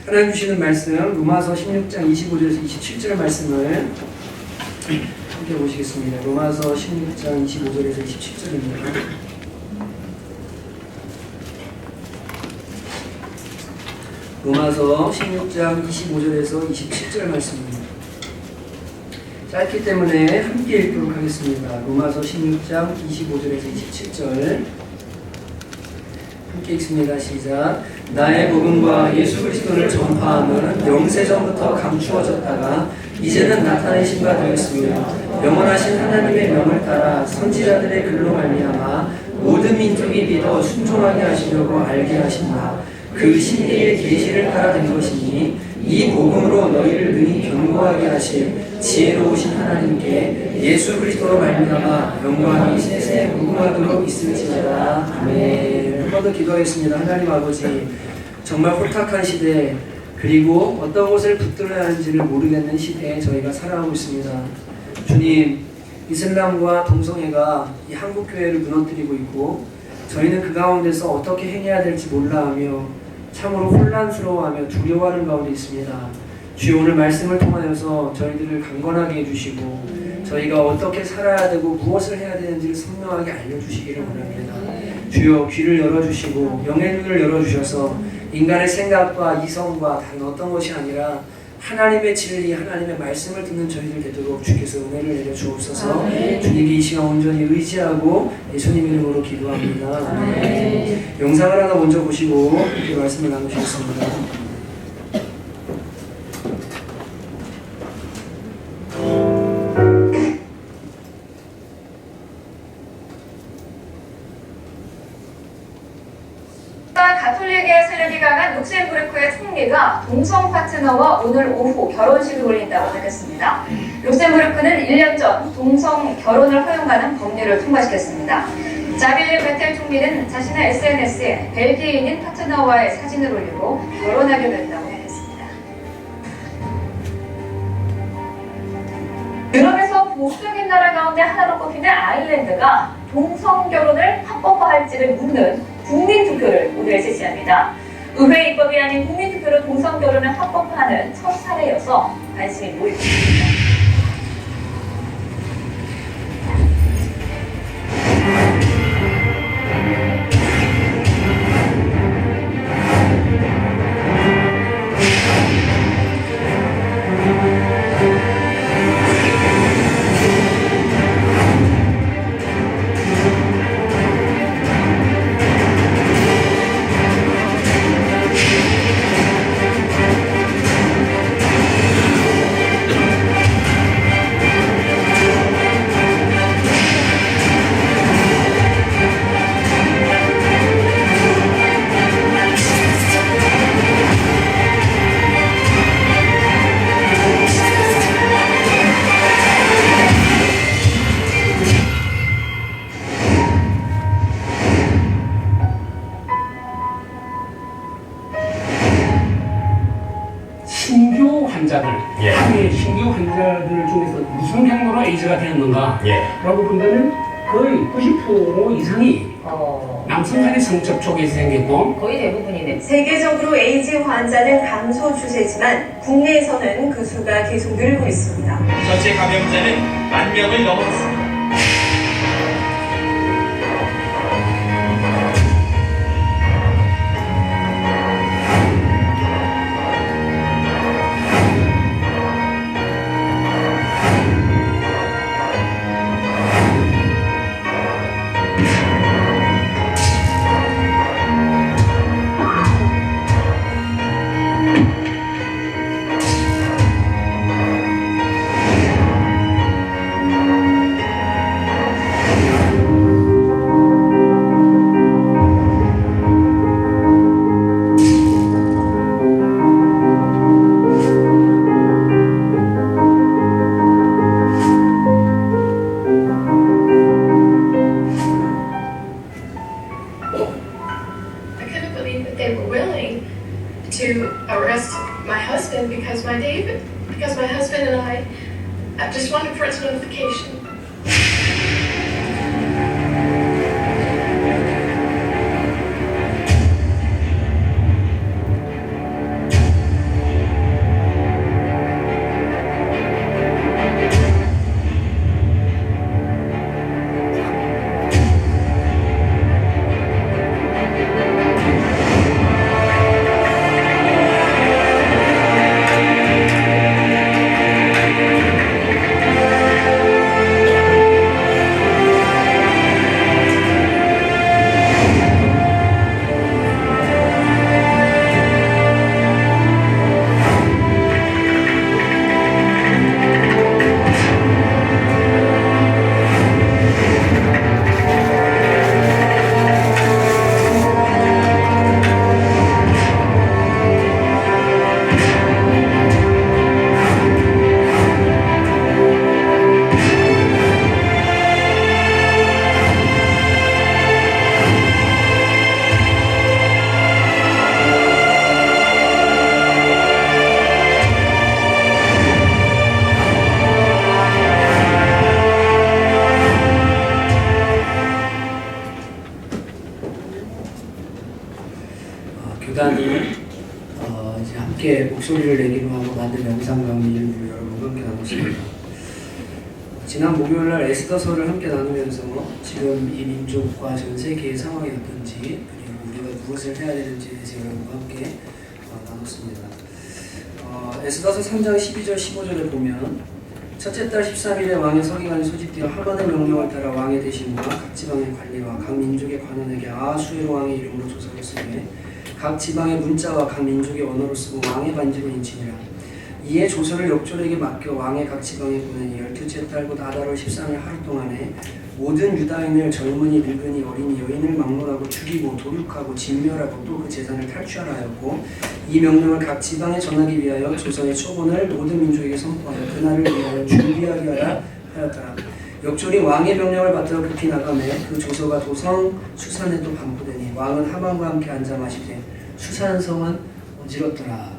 하나님 주시는 말씀 로마서 16장 25절에서 27절 말씀을 함께 보시겠습니다. 로마서 16장 25절에서 27절입니다. 로마서 16장 25절에서 27절 말씀입니다. 짧기 때문에 함께 읽도록 하겠습니다. 로마서 16장 25절에서 27절 함께 읽습니다. 시작. 나의 복음과 예수 그리스도를 전파함은 영세전부터 감추어졌다가 이제는 나타내신 바 되었으며 영원하신 하나님의 명을 따라 선지자들의 글로 말미암아 모든 민족이 믿어 순종하게 하시려고 알게 하신다. 그 신비의 계시를 따라 된 것이니 이 복음으로 너희를 능히 견고하게 하실 지혜로우신 하나님께 예수 그리스도로 말미암아 영광이 세세 무궁하도록 있을지어다. 아멘. 한 번 더 기도하겠습니다. 하나님 아버지, 정말 혼탁한 시대 그리고 어떤 곳을 붙들어야 하는지를 모르겠는 시대에 저희가 살아가고 있습니다. 주님, 이슬람과 동성애가 이 한국교회를 무너뜨리고 있고 저희는 그 가운데서 어떻게 행해야 될지 몰라하며 참으로 혼란스러워하며 두려워하는 가운데 있습니다. 주여, 오늘 말씀을 통하여서 저희들을 강건하게 해주시고 저희가 어떻게 살아야 되고 무엇을 해야 되는지를 선명하게 알려주시기를 원합니다. 주여, 귀를 열어주시고 영의 눈을 열어주셔서 인간의 생각과 이성과 다른 어떤 것이 아니라 하나님의 진리, 하나님의 말씀을 듣는 저희들 되도록 주께서 은혜를 내려 주옵소서. 주님께 이 시간 온전히 의지하고 예수님 이름으로 기도합니다. 영상을 하나 먼저 보시고 이렇게 말씀을 나누시겠습니다. 가톨릭의 세력이 강한 룩셈부르크의 총리가 동성 파트너와 오늘 오후 결혼식을 올린다고 밝혔습니다. 룩셈부르크는 1년 전 동성 결혼을 허용하는 법률을 통과시켰습니다. 자빌레 베텔 총리는 자신의 SNS에 벨기에인인 파트너와의 사진을 올리고 결혼하기로 했다고 밝혔습니다. 유럽에서 보수적인 나라 가운데 하나로 꼽히는 아일랜드가 동성 결혼을 합법화할지를 묻는 국민투표를 오늘 실시합니다. 의회 입법이 아닌 국민투표로 동성 결혼을 합법화하는 첫 사례여서 관심이 모이고 있습니다. 신규 환자들, 신규 환자들 중에서 무슨 경로로 에이즈가 되었는가 라고 본다면 거의 90% 이상이 남성 간의 성접촉에서 생겼고 거의 대부분이네. 세계적으로 에이즈 환자는 감소 추세지만 국내에서는 그 수가 계속 늘고 있습니다. 전체 감염자는 10,000명을 넘었습니다. to arrest my husband because my husband and I just wanted parental notification. 함께 목소리를 내기로 하고 만든 영상 강의를 여러분과 함께 나눴습니다. 지난 목요일날 에스더서를 함께 나누면서 지금 이 민족과 전 세계의 상황이 어떤지 그리고 우리가 무엇을 해야 되는지에 대해서 여러분과 함께 나눴습니다. 에스더서 3장 12절 15절에 보면 첫째 달 13일에 왕의 서기관이 소집되어 하만의 명령을 따라 왕의 대신과 각 지방의 관리와 각 민족의 관원에게 아수에로 왕의 이름으로 조서를 쓰되 각 지방의 문자와 각 민족의 언어로 쓰고 왕의 반지로 인치니라. 이에 조서를 역졸에게 맡겨 왕의 각 지방에 보내니 12째 달 곧 아달 13일 하루 동안에 모든 유다인을 젊은이 늙은이 어린이 여인을 막론하고 죽이고 도륙하고 진멸하고 또 그 재산을 탈취하라 하였고 이 명령을 각 지방에 전하기 위하여 조서의 초본을 모든 민족에게 선포하여 그날을 위하여 준비하게 하라 하였더라. 역졸이 왕의 명령을 받들어 급히 나가매 그 조서가 도성 수산에도 반포되니 왕은 하만과 함께 앉아 마시되 수산성은 어지럽더라.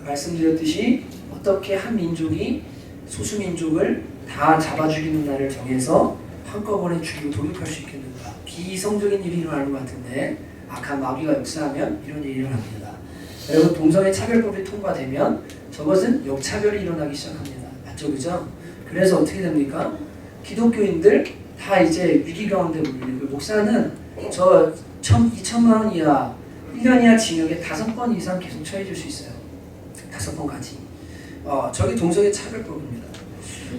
말씀드렸듯이 어떻게 한 민족이 소수민족을 다 잡아 죽이는 날을 정해서 한꺼번에 죽이고 도륙할 수 있겠는가. 비이성적인 일이 일어나는 것 같은데 악한 마귀가 역사하면 이런 일이 일어납니다. 여러분 동성애 차별법이 통과되면 저것은 역차별이 일어나기 시작합니다. 맞죠? 그죠? 그래서 어떻게 됩니까? 기독교인들 다 이제 위기 가운데 몰리고 목사는 저 2천만 원 이하 1년 이하 징역에 5번 이상 계속 처해질 수 있어요. 5번까지. 저기 동성애 차별법입니다.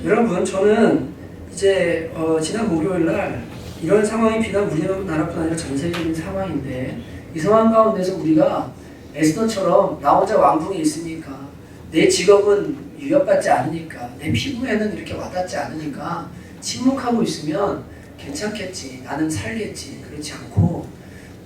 여러분 저는 이제 지난 목요일날 이런 상황이 비단 우리나라뿐 아니라 전 세계적인 상황인데 이 상황 가운데서 우리가 에스더처럼 나 혼자 왕궁에 있으니까 내 직업은 위협받지 않으니까 내 피부에는 이렇게 와닿지 않으니까 침묵하고 있으면 괜찮겠지, 나는 살겠지. 그렇지 않고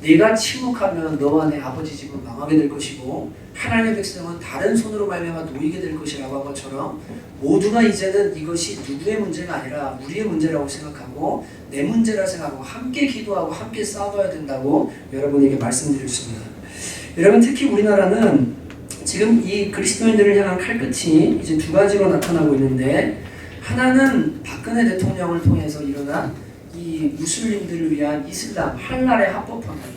내가 침묵하면 너와 내 아버지 집은 망하게 될 것이고 하나님의 백성은 다른 손으로 말미암아 놓이게 될 것이라고 한 것처럼 모두가 이제는 이것이 누구의 문제가 아니라 우리의 문제라고 생각하고 내 문제라 생각하고 함께 기도하고 함께 싸워야 된다고 여러분에게 말씀드렸습니다. 여러분 특히 우리나라는 지금 이 그리스도인들을 향한 칼끝이 이제 두 가지로 나타나고 있는데 하나는 박근혜 대통령을 통해서 일어난 이 무슬림들을 위한 이슬람 할랄의 합법화입니다.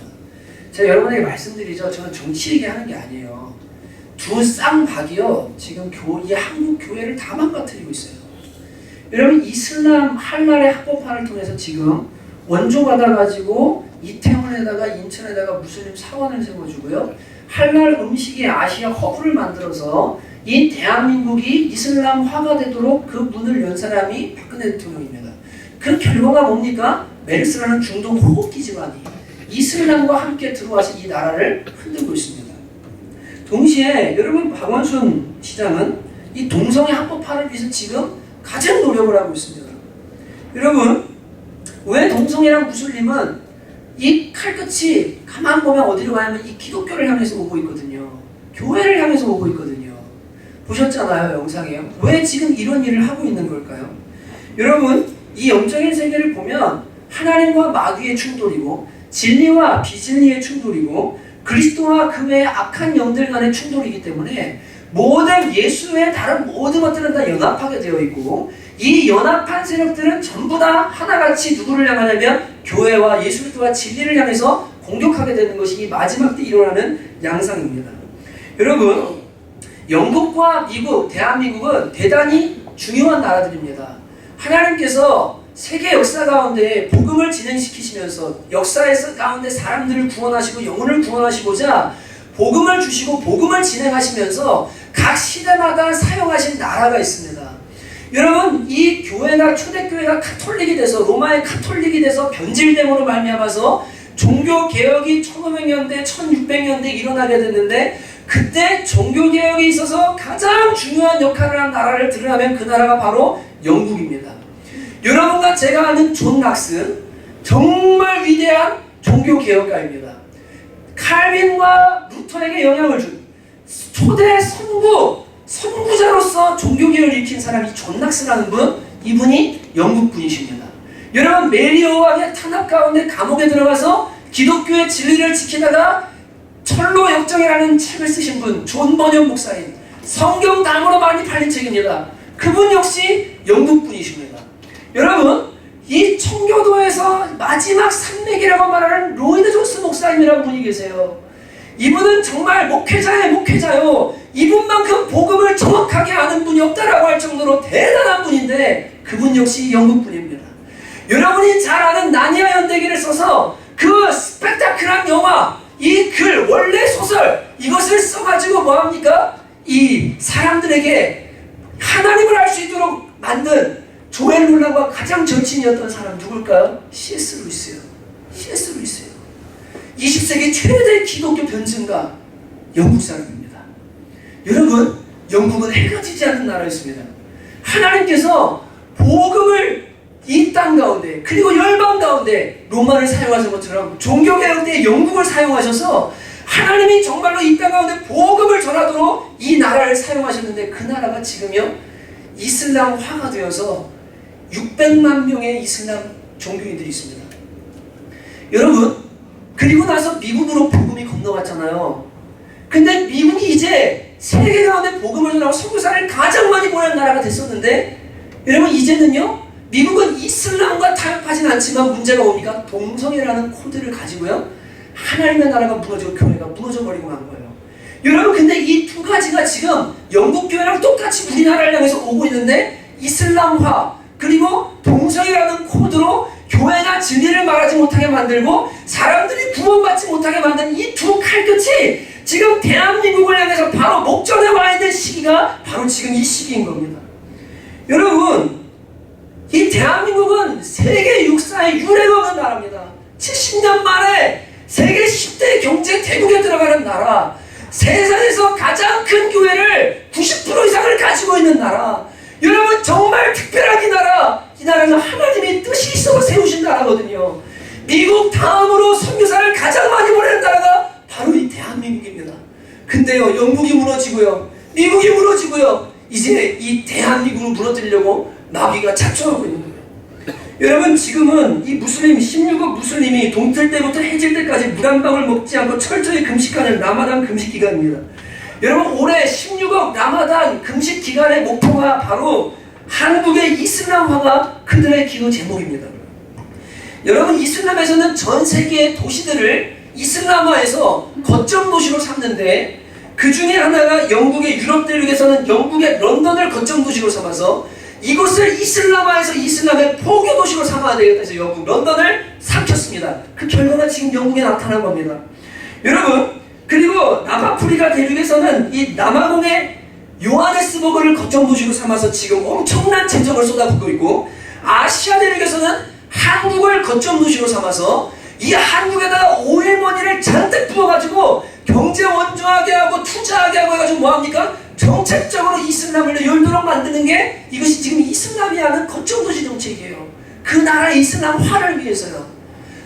제가 여러분에게 말씀드리죠. 저는 정치 얘기하는 게 아니에요. 두 쌍박이요. 지금 이 한국 교회를 다 망가뜨리고 있어요. 여러분 이슬람 할랄의 합법화를 통해서 지금 원조 받아가지고 이태원에다가 인천에다가 무슬림 사원을 세워주고요. 할랄 음식의 아시아 허브를 만들어서 이 대한민국이 이슬람화가 되도록 그 문을 연 사람이 박근혜 대통령입니다. 그 결과가 뭡니까? 메르스라는 중동 호흡기 질환이 이슬람과 함께 들어와서 이 나라를 흔들고 있습니다. 동시에 여러분 박원순 시장은 이 동성애 합법화를 위해서 지금 가장 노력을 하고 있습니다. 여러분 왜 동성애랑 무슬림은 이 칼끝이 가만 보면 어디로 가냐면 이 기독교를 향해서 오고 있거든요. 교회를 향해서 오고 있거든요. 보셨잖아요, 영상에요. 왜 지금 이런 일을 하고 있는 걸까요? 여러분 이 영적인 세계를 보면 하나님과 마귀의 충돌이고 진리와 비진리의 충돌이고 그리스도와 그 외의 악한 영들 간의 충돌이기 때문에 모든 예수의 다른 모든 것들은 다 연합하게 되어 있고 이 연합한 세력들은 전부 다 하나같이 누구를 향하냐면 교회와 예수 그리스도와 진리를 향해서 공격하게 되는 것이 이 마지막 때 일어나는 양상입니다. 여러분 영국과 미국, 대한민국은 대단히 중요한 나라들입니다. 하나님께서 세계 역사 가운데 복음을 진행시키시면서 역사의 가운데 사람들을 구원하시고 영혼을 구원하시고자 복음을 주시고 복음을 진행하시면서 각 시대마다 사용하신 나라가 있습니다. 여러분 이 교회가 초대교회가 카톨릭이 돼서 로마의 카톨릭이 돼서 변질됨으로 말미암아서 종교개혁이 1500년대 1600년대 일어나게 됐는데 그때 종교개혁에 있어서 가장 중요한 역할을 한 나라를 들으라면 그 나라가 바로 영국입니다. 여러분과 제가 아는 존 락슨 정말 위대한 종교개혁가입니다. 칼빈과 루터에게 영향을 준 초대 선구자로서 종교개혁을 일으킨 사람이 존 락스라는 분, 이분이 영국 분이십니다. 여러분 메리 여왕의 탄압 가운데 감옥에 들어가서 기독교의 진리를 지키다가 철로 역정이라는 책을 쓰신 분, 존 번역 목사님, 성경 담으로 많이 팔린 책입니다. 그분 역시 영국 분이십니다. 여러분 이 청교도에서 마지막 산맥이라고 말하는 로이드 존스 목사님이라는 분이 계세요. 이분은 정말 목회자의 목회자요. 이분만큼 복음을 정확하게 아는 분이 없다라고 할 정도로 대단한 분인데 그분 역시 영국 분입니다. 여러분이 잘 아는 나니아 연대기를 써서 그 스펙타클한 영화, 이 글, 원래 소설 이것을 써가지고 뭐합니까? 이 사람들에게 하나님을 알 수 있도록 만든 조엘 롤란과 가장 절친이었던 사람 누굴까요? C.S. 루이스요. C.S. 루이스요. 20세기 최대 기독교 변증가 영국 사람입니다. 여러분, 영국은 해가 지지 않는 나라였습니다. 하나님께서 복음을 이 땅 가운데 그리고 열방 가운데 로마를 사용하신 것처럼 종교개혁 때 영국을 사용하셔서 하나님이 정말로 이 땅 가운데 복음을 전하도록 이 나라를 사용하셨는데 그 나라가 지금요 이슬람화가 되어서 600만 명의 이슬람 종교인들이 있습니다. 여러분, 그리고 나서 미국으로 복음이 건너갔잖아요. 근데 미국이 이제 세계 가운데 복음을 전하고 선교사를 가장 많이 보내는 나라가 됐었는데 여러분 이제는요 미국은 이슬람과 타협하진 않지만 문제가 뭡니까? 동성애라는 코드를 가지고요 하나님의 나라가 무너지고 교회가 무너져버리고 만 거예요. 여러분 근데 이 두 가지가 지금 영국 교회랑 똑같이 우리나라를 향해서 오고 있는데 이슬람화 그리고 동성애라는 코드로 교회가 진리를 말하지 못하게 만들고 사람들이 구원받지 못하게 만든 이 두 칼끝이 지금 대한민국을 향해서 바로 목전에 와 있는 시기가 바로 지금 이 시기인 겁니다. 여러분 이 대한민국은 세계 육사의 유례가 없는 나라입니다. 70년 만에 세계 10대 경제 대국에 들어가는 나라, 세상에서 가장 큰 교회를 90% 이상을 가지고 있는 나라. 여러분 정말 특별한 이 나라, 이 나라는 하나님의 뜻이 있어서 세우신 나라거든요. 미국 다음으로 선교사를 가장 많이 보내는 나라가 바로 이 대한민국입니다. 근데요 영국이 무너지고요 미국이 무너지고요 이제 이 대한민국을 무너뜨리려고 마귀가 작정하고 있는 거예요. 여러분 지금은 이 무슬림 16억 무슬림이 동틀 때부터 해질 때까지 물 한 방울 먹지 않고 철저히 금식하는 라마단 금식 기간입니다. 여러분 올해 16억 라마단 금식 기간의 목표가 바로 한국의 이슬람화가 그들의 기도 제목입니다. 여러분 이슬람에서는 전 세계의 도시들을 이슬람화해서 거점 도시로 삼는데 그 중에 하나가 영국의 유럽 대륙에서는 영국의 런던을 거점 도시로 삼아서 이곳을 이슬람화해서 이슬람의 포교 도시로 삼아야 되겠다 해서 영국 런던을 삼켰습니다. 그 결과가 지금 영국에 나타난 겁니다. 여러분 그리고 남아프리카 대륙에서는 이 남아공의 요하네스버그를 거점 도시로 삼아서 지금 엄청난 재정을 쏟아붓고 있고 아시아 대륙에서는 한국을 거점 도시로 삼아서 이 한국에다가 오일머니를 잔뜩 부어가지고 경제 원조하게 하고 투자하게 하고 해가지고 뭐합니까? 정책적으로 이슬람을 열도록 만드는 게 이것이 지금 이슬람이 하는 거점도시 정책이에요. 그 나라의 이슬람화를 위해서요.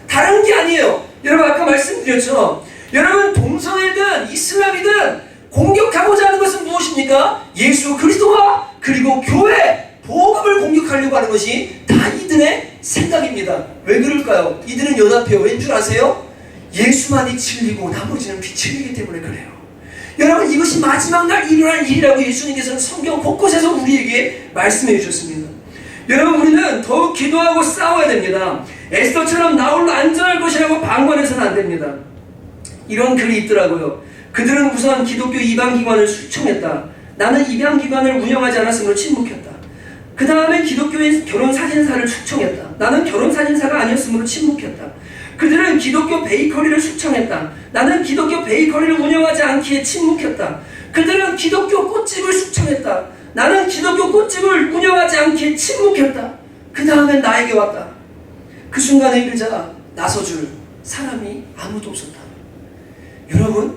다른 게 아니에요. 여러분 아까 말씀드렸죠. 여러분 동성애든 이슬람이든 공격하고자 하는 것은 무엇입니까? 예수 그리스도와 그리고 교회 복음을 공격하려고 하는 것이 다 이들의 생각입니다. 왜 그럴까요? 이들은 연합해요. 왠 줄 아세요? 예수만이 진리고 나머지는 비틀리기 때문에 그래요. 여러분 이것이 마지막 날 일어날 일이라고 예수님께서는 성경 곳곳에서 우리에게 말씀해 주셨습니다. 여러분 우리는 더욱 기도하고 싸워야 됩니다. 에스더처럼 나홀로 안전할 것이라고 방관해서는 안 됩니다. 이런 글이 있더라고요. 그들은 우선 기독교 이방기관을 수청했다. 나는 입양기관을 운영하지 않았으므로 침묵했다. 그 다음에 기독교인 결혼사진사를 수청했다. 나는 결혼사진사가 아니었으므로 침묵했다. 그들은 기독교 베이커리를 수청했다. 나는 기독교 베이커리를 운영하지 않기에 침묵했다. 그들은 기독교 꽃집을 수청했다. 나는 기독교 꽃집을 운영하지 않기에 침묵했다. 그 다음에 나에게 왔다. 그 순간에 이르자 나서줄 사람이 아무도 없었다. 여러분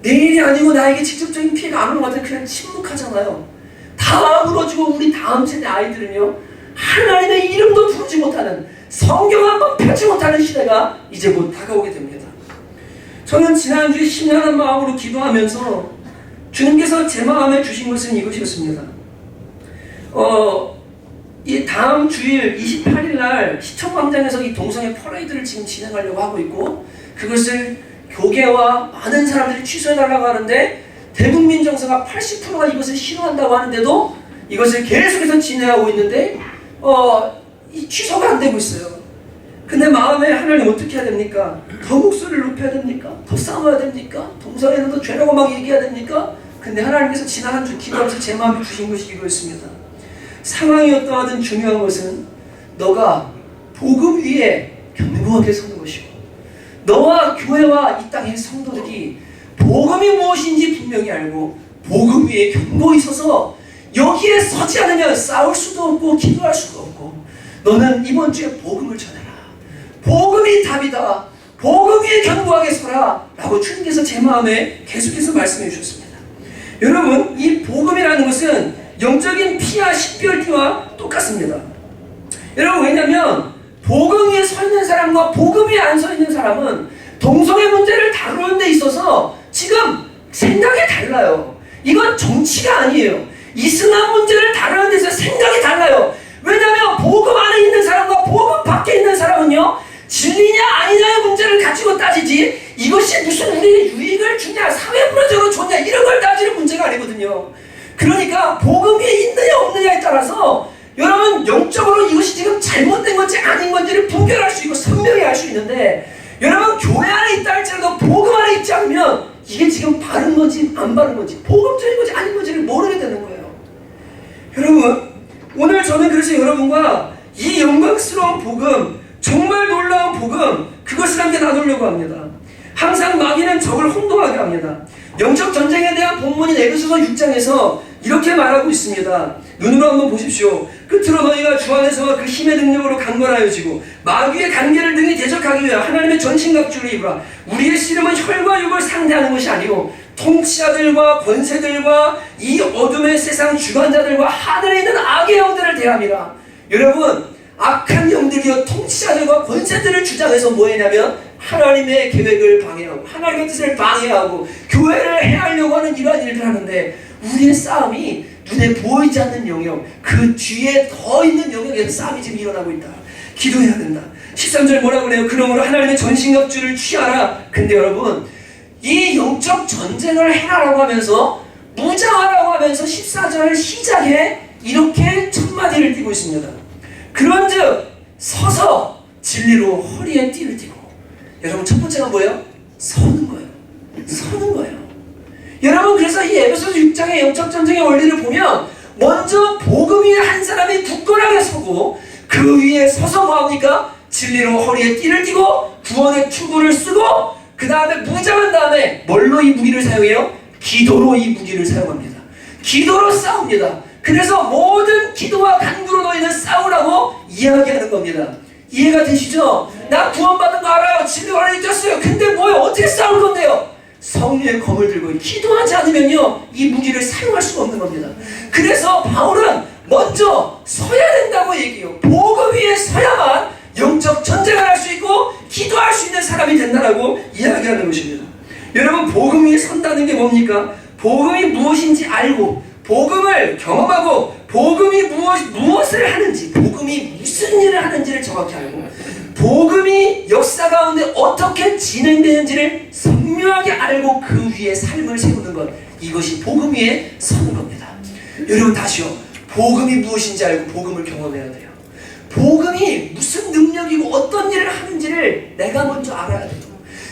내일이 아니고 나에게 직접적인 피해가 안 오는 것 같아요. 그냥 침묵하잖아요. 다 무너지고 우리 다음 세대 아이들은요 하나님의 이름도 부르지 못하는 성경 한번 펴지 못하는 시대가 이제 곧 다가오게 됩니다. 저는 지난주에 심란한 마음으로 기도하면서 주님께서 제 마음에 주신 것은 이것이었습니다. 이 다음 주일 28일 날 시청광장에서 이 동성애 퍼레이드를 지금 진행하려고 하고 있고 그것을 교계와 많은 사람들이 취소해달라고 하는데 대국민 정서가 80%가 이것을 싫어한다고 하는데도 이것을 계속해서 진행하고 있는데 이 취소가 안 되고 있어요. 근데 마음에 하나님 어떻게 해야 됩니까? 더 목소리를 높여야 됩니까? 더 싸워야 됩니까? 동성애는 더 죄라고 막 얘기해야 됩니까? 근데 하나님께서 지난 한 주 기도하면서 제 마음에 주신 것이 이거였습니다. 상황이 어떠하든 중요한 것은 너가 복음 위에 견고하게 서는 것이고, 너와 교회와 이 땅의 성도들이 복음이 무엇인지 분명히 알고 복음 위에 견고히 서서 여기에 서지 않으면 싸울 수도 없고 기도할 수도 없고, 너는 이번 주에 복음을 전해라. 복음이 답이다. 복음 위에 견고하게 서라. 라고 주님께서 제 마음에 계속해서 말씀해 주셨습니다. 여러분, 이 복음이라는 것은 영적인 피와 식별기와 똑같습니다. 여러분, 왜냐하면 복음 위에 서 있는 사람과 복음 위에 안 서 있는 사람은 동성애 문제를 다루는 데 있어서 지금 생각이 달라요. 이건 정치가 아니에요. 이슬람 문제를 다루는 데서 생각이 달라요. 왜냐하면 복음 안에 있는 사람과 복음 밖에 있는 사람은요, 진리냐 아니냐의 문제를 가지고 따지지, 이것이 무슨 우리에게 유익을 주냐, 사회 문화적으로 좋냐, 이런 걸 따지는 문제가 아니거든요. 그러니까 복음 위에 있느냐 없느냐에 따라서 여러분, 영적으로 이것이 지금 잘못된 건지 아닌 건지를 분별할 수 있고 선명히 알 수 있는데, 여러분, 교회 안에 있다 할지라도 복음 안에 있지 않으면 이게 지금 바른 건지 안 바른 건지, 복음적인 건지 아닌 건지를 모르게 되는 거예요. 여러분, 오늘 저는 그래서 여러분과 이 영광스러운 복음, 정말 놀라운 복음, 그것을 함께 나누려고 합니다. 항상 마귀는 적을 혼동하게 합니다. 영적 전쟁에 대한 본문인 에베소서 6장에서 이렇게 말하고 있습니다. 눈으로 한번 보십시오. 끝으로 너희가 주 안에서와 그 힘의 능력으로 강건하여지고 마귀의 간계를 등이 대적하기 위하여 하나님의 전신갑주를 입으라. 우리의 씨름은 혈과 육을 상대하는 것이 아니고 통치자들과 권세들과 이 어둠의 세상 주관자들과 하늘에 있는 악의 영들을 대함이라. 여러분, 악한 영들이여 통치자들과 권세들을 주장해서 뭐 했냐면 하나님의 계획을 방해하고 하나님의 뜻을 방해하고 교회를 해하려고 하는 이러한 일들을 하는데, 우리의 싸움이 눈에 보이지 않는 영역, 그 뒤에 더 있는 영역에서 싸움이 지금 일어나고 있다. 기도해야 된다. 13절 뭐라고 그래요? 그러므로 하나님의 전신갑주를 취하라. 근데 여러분, 이 영적 전쟁을 해라라고 하면서, 무장하라고 하면서 14절 시작에 이렇게 첫 마디를 띄고 있습니다. 그런즉 서서 진리로 허리에 띠를 띠고. 여러분, 첫 번째가 뭐예요? 서는 거예요. 서는 거예요. 여러분, 그래서 이 에베소서 6장의 영적 전쟁의 원리를 보면 먼저 복음 위에 한 사람이 굳건하게 서고, 그 위에 서서 뭐합니까? 진리로 허리에 띠를 띠고 구원의 투구를 쓰고, 그 다음에 무장한 다음에 뭘로 이 무기를 사용해요? 기도로 이 무기를 사용합니다. 기도로 싸웁니다. 그래서 모든 기도와 간구로 너희는 싸우라고 이야기하는 겁니다. 이해가 되시죠? 나 구원받은 거 알아요. 진리로 하나님 떴어요. 근데 뭐예요? 어떻게 싸울 건데요? 성령의 검을 들고 기도하지 않으면요, 이 무기를 사용할 수가 없는 겁니다. 그래서 바울은 먼저 서야 된다고 얘기해요. 복음 위에 서야만 영적 전쟁을 할 수 있고 기도할 수 있는 사람이 된다라고 이야기하는 것입니다. 여러분, 복음 위에 선다는 게 뭡니까? 복음이 무엇인지 알고, 복음을 경험하고, 복음이 무엇을 하는지, 복음이 무슨 일을 하는지를 정확히 알고, 복음이 역사 가운데 어떻게 진행되는지를 선명하게 알고 그 위에 삶을 세우는 것, 이것이 복음 위에 서는 겁니다. 여러분, 다시요. 복음이 무엇인지 알고 복음을 경험해야 돼요. 복음이 무슨 능력이고 어떤 일을 하는지를 내가 먼저 알아야 돼요.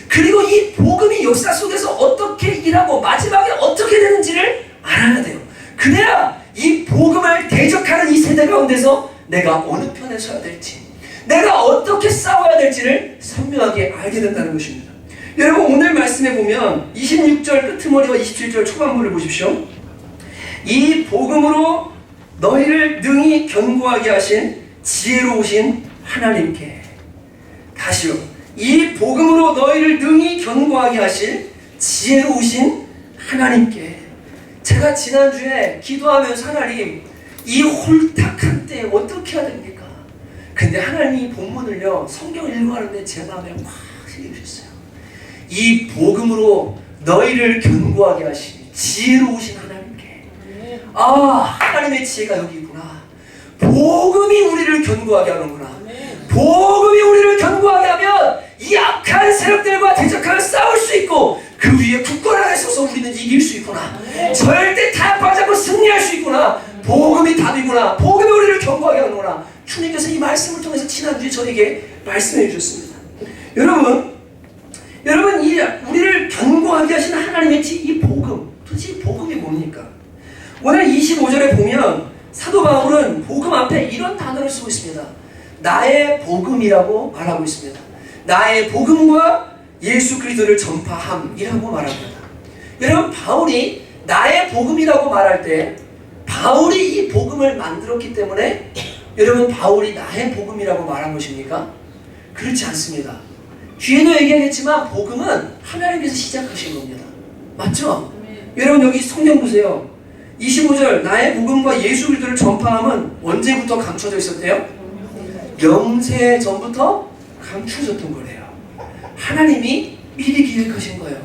그리고 이 복음이 역사 속에서 어떻게 일하고 마지막에 어떻게 되는지를 알아야 돼요. 그래야 이 복음을 대적하는 이 세대 가운데서 내가 어느 편에 서야 될지, 내가 어떻게 싸워야 될지를 선명하게 알게 된다는 것입니다. 여러분, 오늘 말씀에 보면 26절 끄트머리와 27절 초반부를 보십시오. 이 복음으로 너희를 능히 견고하게 하신 지혜로우신 하나님께. 다시요. 이 복음으로 너희를 능히 견고하게 하실 지혜로우신 하나님께. 제가 지난주에 기도하면서 하나님, 이 홀딱한 때 어떻게 해야 됩니까? 근데 하나님이 본문을요, 성경을 읽어가는데 제 마음에 확 새겨주셨어요. 이 복음으로 너희를 견고하게 하신 지혜로우신 하나님께. 아, 하나님의 지혜가 여기 있구나. 복음이 우리를 견고하게 하는구나. 복음이 우리를 견고하게 하면 이 악한 세력들과 대적하여 싸울 수 있고, 그 위에 굳건하게 서서 우리는 이길 수 있구나. 절대 타협하지 않고 승리할 수 있구나. 복음이 답이구나. 복음이 우리를 견고하게 하는구나. 주님께서 이 말씀을 통해서 지난주에 저에게 말씀해 주셨습니다. 여러분 우리를 견고하게 하시는 하나님의 이 복음, 도대체 이 복음이 뭡니까? 오늘 25절에 보면 사도 바울은 복음 앞에 이런 단어를 쓰고 있습니다. 나의 복음이라고 말하고 있습니다. 나의 복음과 예수 그리스도를 전파함이라고 말합니다. 여러분, 바울이 나의 복음이라고 말할 때 바울이 이 복음을 만들었기 때문에 여러분, 바울이 나의 복음이라고 말한 것입니까? 그렇지 않습니다. 뒤에도 얘기하겠지만 복음은 하나님께서 시작하신 겁니다. 맞죠? 여러분, 여기 성경 보세요. 25절, 나의 복음과 예수 그리스도를 전파함은 언제부터 감춰져 있었대요? 영세 전부터 감춰졌던 거래요. 하나님이 미리 기획하신 거예요.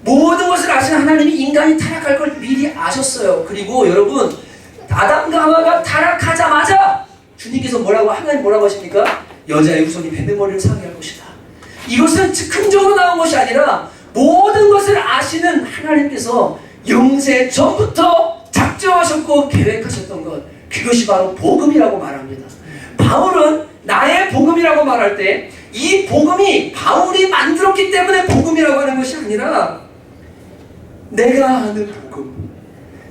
모든 것을 아시는 하나님이 인간이 타락할 걸 미리 아셨어요. 그리고 여러분, 아담과 하와가 타락하자마자 주님께서 하나님 뭐라고 하십니까? 여자의 후손이 뱀의 머리를 상하게 할 것이다. 이것은 즉흥적으로 나온 것이 아니라 모든 것을 아시는 하나님께서 영세 전부터 작정하셨고 계획하셨던 것, 그것이 바로 복음이라고 말합니다. 바울은 나의 복음이라고 말할 때 이 복음이 바울이 만들었기 때문에 복음이라고 하는 것이 아니라 내가 아는 복음,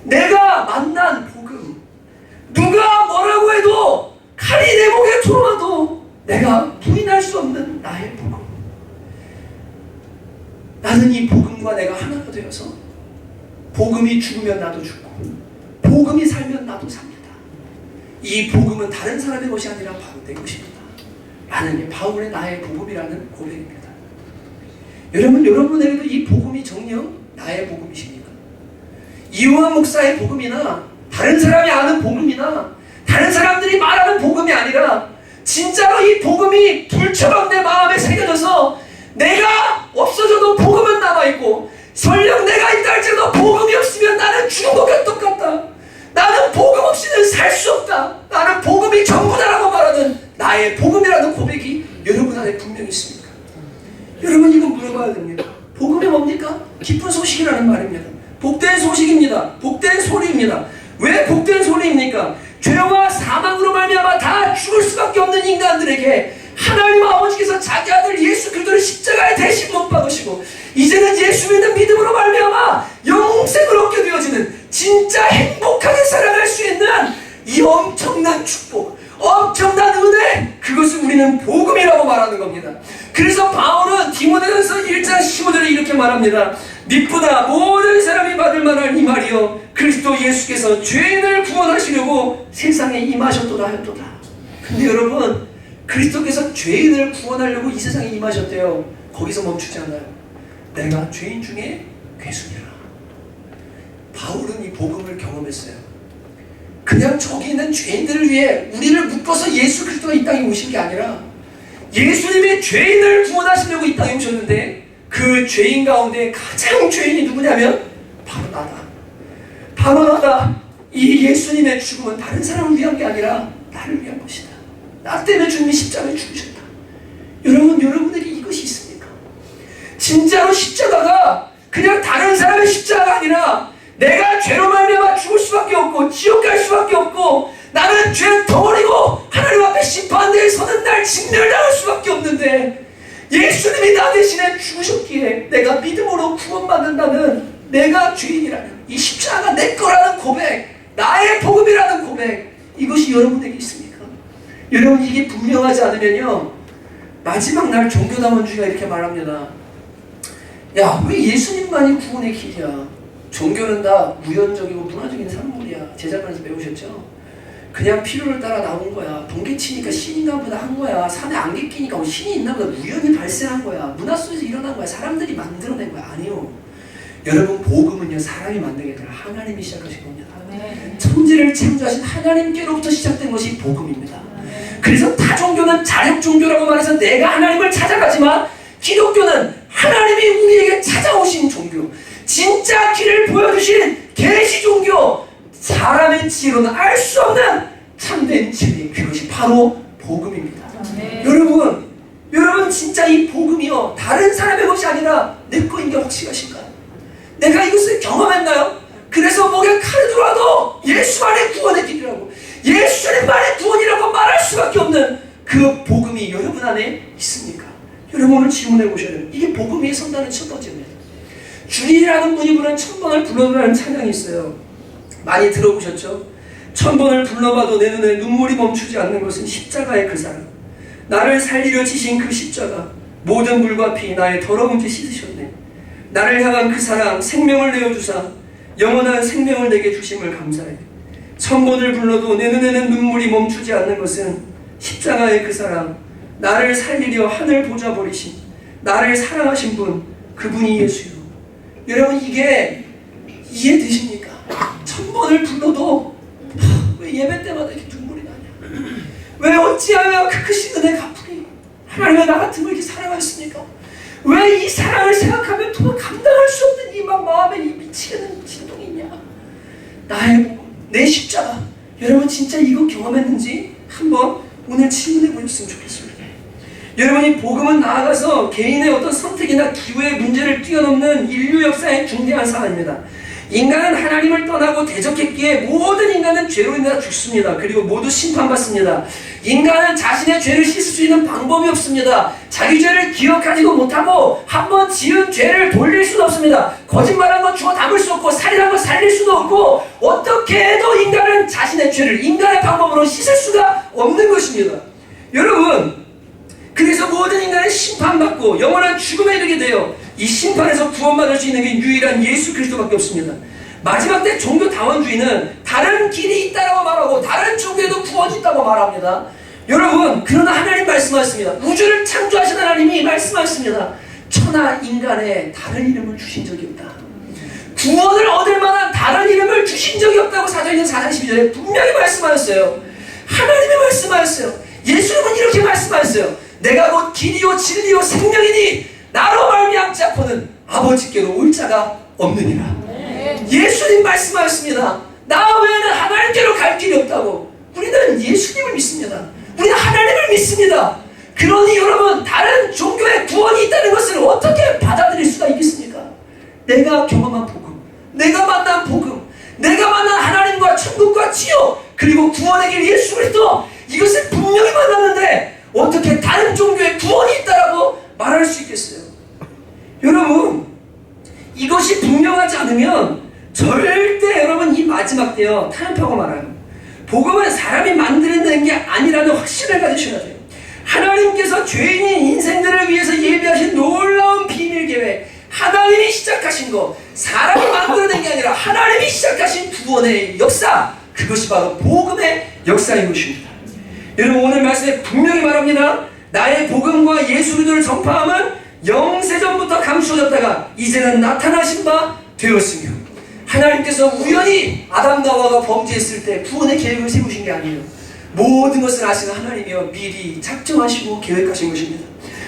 내가 만난 복음, 누가 뭐라고 해도 칼이 내 목에 들어와도 내가 부인할 수 없는 나의 복음. 나는 이 복음과 내가 하나가 되어서 복음이 죽으면 나도 죽고 복음이 살면 나도 삽니다. 이 복음은 다른 사람의 것이 아니라 바로 내 것입니다. 라는 게 바울의 나의 복음이라는 고백입니다. 여러분에게도 이 복음이 정녕 나의 복음이십니까? 이호환 목사의 복음이나 다른 사람이 아는 복음이나 다른 사람들이 말하는 복음이 아니라 진짜로 이 복음이 불처럼 내 마음에 새겨져서 내가 없어져도 복음은 남아있고 설령 내가 있다 할지라도 복음이 없으면 나는 죽은 것과 똑같다. 나는 복음 없이는 살 수 없다. 나는 복음이 전부다라고 말하는 나의 복음이라는 고백이 여러분 안에 분명히 있습니까? 여러분, 이거 물어봐야 됩니다. 복음이 뭡니까? 기쁜 소식이라는 말입니다. 복된 소식입니다. 복된 소리입니다. 왜 복된 소리입니까? 죄와 사망으로 말미암아 다 죽을 수밖에 없는 인간들에게 하나님 아버지께서 자기 아들 예수 그리스도를 십자가에 대신 못 박으시고 이제는 예수 믿는 믿음으로 말미암아 영생을 얻게 되어지는 진짜 행복하게 살아갈 수 있는 이 엄청난 축복, 엄청난 은혜, 그것을 우리는 복음이라고 말하는 겁니다. 그래서 바울은 디모데전서 1장 15절에 이렇게 말합니다. 믿보다 모든 사람이 받을 만한 이 말이요 그리스도 예수께서 죄인을 구원하시려고 세상에 임하셨도다 하였도다. 근데 여러분, 그리스도께서 죄인을 구원하려고 이 세상에 임하셨대요. 거기서 멈추지 않아요. 내가 죄인 중에 괴수니라. 바울은 이 복음을 경험했어요. 그냥 저기 있는 죄인들을 위해 우리를 묶어서 예수 그리스도가 이 땅에 오신 게 아니라 예수님이 죄인을 구원하시려고 이 땅에 오셨는데 그 죄인 가운데 가장 죄인이 누구냐면 바로 나다. 바로 나다. 이 예수님의 죽음은 다른 사람을 위한 게 아니라 나를 위한 것이다. 나 때문에 주님이 십자가에 죽으셨다. 여러분에게 이것이 있습니까? 진짜로 십자가가 그냥 다른 사람의 십자가가 아니라 내가 죄로 말미암아 죽을 수밖에 없고 지옥 갈 수밖에 없고 나는 죄 덩어리고 하나님 앞에 심판대에 서는 날 직멸당할 수밖에 없는데 예수님이 나 대신에 죽으셨기에 내가 믿음으로 구원받는다는 내가 죄인이라는 이 십자가가 내 거라는 고백, 나의 복음이라는 고백, 이것이 여러분에게 있습니까? 여러분, 이게 분명하지 않으면요 마지막 날 종교다원주의가 이렇게 말합니다. 야, 왜 예수님만이 구원의 길이야? 종교는 다 무연적이고 문화적인 산물이야. 제자관에서 배우셨죠? 그냥 필요를 따라 나온 거야. 번개 치니까 신인가 보다 한 거야. 산에 안개 끼니까 신이 있나 보다 우연히 발생한 거야. 문화 속에서 일어난 거야. 사람들이 만들어낸 거야. 아니요. 여러분, 복음은요 사람이 만든 게 아니라 하나님이 시작하신 겁니다. 천지를 창조하신 하나님께로부터 시작된 것이 복음입니다. 그래서 타 종교는 자력 종교라고 말해서 내가 하나님을 찾아가지만 기독교는 하나님이 우리에게 찾아오신 종교, 진짜 길을 보여주신 계시 종교, 사람의 지혜로는 알 수 없는 참된 진리, 그것이 바로 복음입니다. 여러분 진짜 이 복음이요 다른 사람의 것이 아니라 내 거인 게 확실하신가요? 내가 이것을 경험했나요? 그래서 목에 칼이 들어와도 예수만의 구원의 길이라고, 예수님만의 구원이라고 말할 수 그 복음이 여러분 안에 있습니까? 여러분 오늘 질문해 보셔야 돼요. 이게 복음 위에 선다는 첫 번째입니다. 주님이라는 분이 부른 1000번을 불러보라는 찬양이 있어요. 많이 들어보셨죠? 1000번을 불러봐도 내 눈에 눈물이 멈추지 않는 것은 십자가의 그 사랑. 나를 살리려 지신 그 십자가, 모든 물과 피 나의 더러운 죄 씻으셨네. 나를 향한 그 사랑, 생명을 내어주사 영원한 생명을 내게 주심을 감사해. 1000번을 불러도 내 눈에는 눈물이 멈추지 않는 것은 십자가의 그 사랑, 나를 살리려 하늘 보좌 버리신, 나를 사랑하신 분, 그분이 예수요. 여러분 이게 이해되십니까? 1000번을 불러도 왜 예배 때마다 이렇게 눈물이 나냐? 왜 어찌하여 그 크신 은혜 갚으리? 하나님의 나 같은 걸 이렇게 사랑하셨습니까? 왜 이 사랑을 생각하면 도저히 감당할 수 없는 이 마음에 이 미치겠는 진동이 있냐? 나의 복음, 내 십자가. 여러분 진짜 이거 경험했는지 한번 오늘 질문해 보셨으면 좋겠습니다. 여러분이 복음은 나아가서 개인의 어떤 선택이나 기회의 문제를 뛰어넘는 인류 역사의 중대한 사안입니다. 인간은 하나님을 떠나고 대적했기에 모든 인간은 죄로 인해 죽습니다. 그리고 모두 심판받습니다. 인간은 자신의 죄를 씻을 수 있는 방법이 없습니다. 자기 죄를 기억하지도 못하고 한번 지은 죄를 돌릴 수도 없습니다. 거짓말한 건 주워 담을 수 없고 살인한 건 살릴 수도 없고 어떻게 해도 인간은 자신의 죄를 인간의 방법으로 씻을 수가 없는 것입니다. 여러분 그래서 모든 인간은 심판받고 영원한 죽음에 이르게 돼요. 이 심판에서 구원받을 수 있는 게 유일한 예수 그리스도밖에 없습니다. 마지막 때 종교 다원주의는 다른 길이 있다고 말하고 다른 종교에도 구원이 있다고 말합니다. 여러분 그러나 하나님 말씀하셨습니다. 우주를 창조하신 하나님이 말씀하셨습니다. 천하 인간에 다른 이름을 주신 적이 없다. 구원을 얻을 만한 다른 이름을 주신 적이 없다고 사도행전 4장 12절에 분명히 말씀하셨어요. 하나님이 말씀하셨어요. 예수님은 이렇게 말씀하셨어요. 내가 곧 길이요 진리요 생명이니 나로 말미암지 않고는 아버지께로 올 자가 없느니라. 예수님 말씀하셨습니다. 나 외에는 하나님께로 갈 길이 없다고. 우리는 예수님을 믿습니다. 우리는 하나님을 믿습니다. 그러니 여러분 다른 종교에 구원이 있다는 것을 어떻게 받아들일 수가 있겠습니까? 내가 경험한 복음, 내가 만난 복음, 내가 만난 하나님과 천국과 지옥 그리고 구원의 길 예수 그리스도 이것을 분명히 만났는데 어떻게 다른 종교에 구원이 있다라고 말할 수 있겠어요? 여러분 이것이 분명하지 않으면 절대 여러분 이 마지막 때요 타협하고 말아요. 복음은 사람이 만들어낸 게 아니라는 확신을 가지셔야 돼요. 하나님께서 죄인인 인생들을 위해서 예비하신 놀라운 비밀 계획, 하나님이 시작하신 거, 사람이 만들어낸 게 아니라 하나님이 시작하신 구원의 역사, 그것이 바로 복음의 역사인 것입니다. 여러분 오늘 말씀에 분명히 말합니다. 나의 복음과 예수 그리스도를 전파함은 영세전부터 감추어졌다가 이제는 나타나신 바 되었으며, 하나님께서 우연히 아담과 하와가 범죄했을 때 구원의 계획을 세우신 게 아니에요. 모든 것을 아시는 하나님이여 미리 작정하시고 계획하신 것입니다.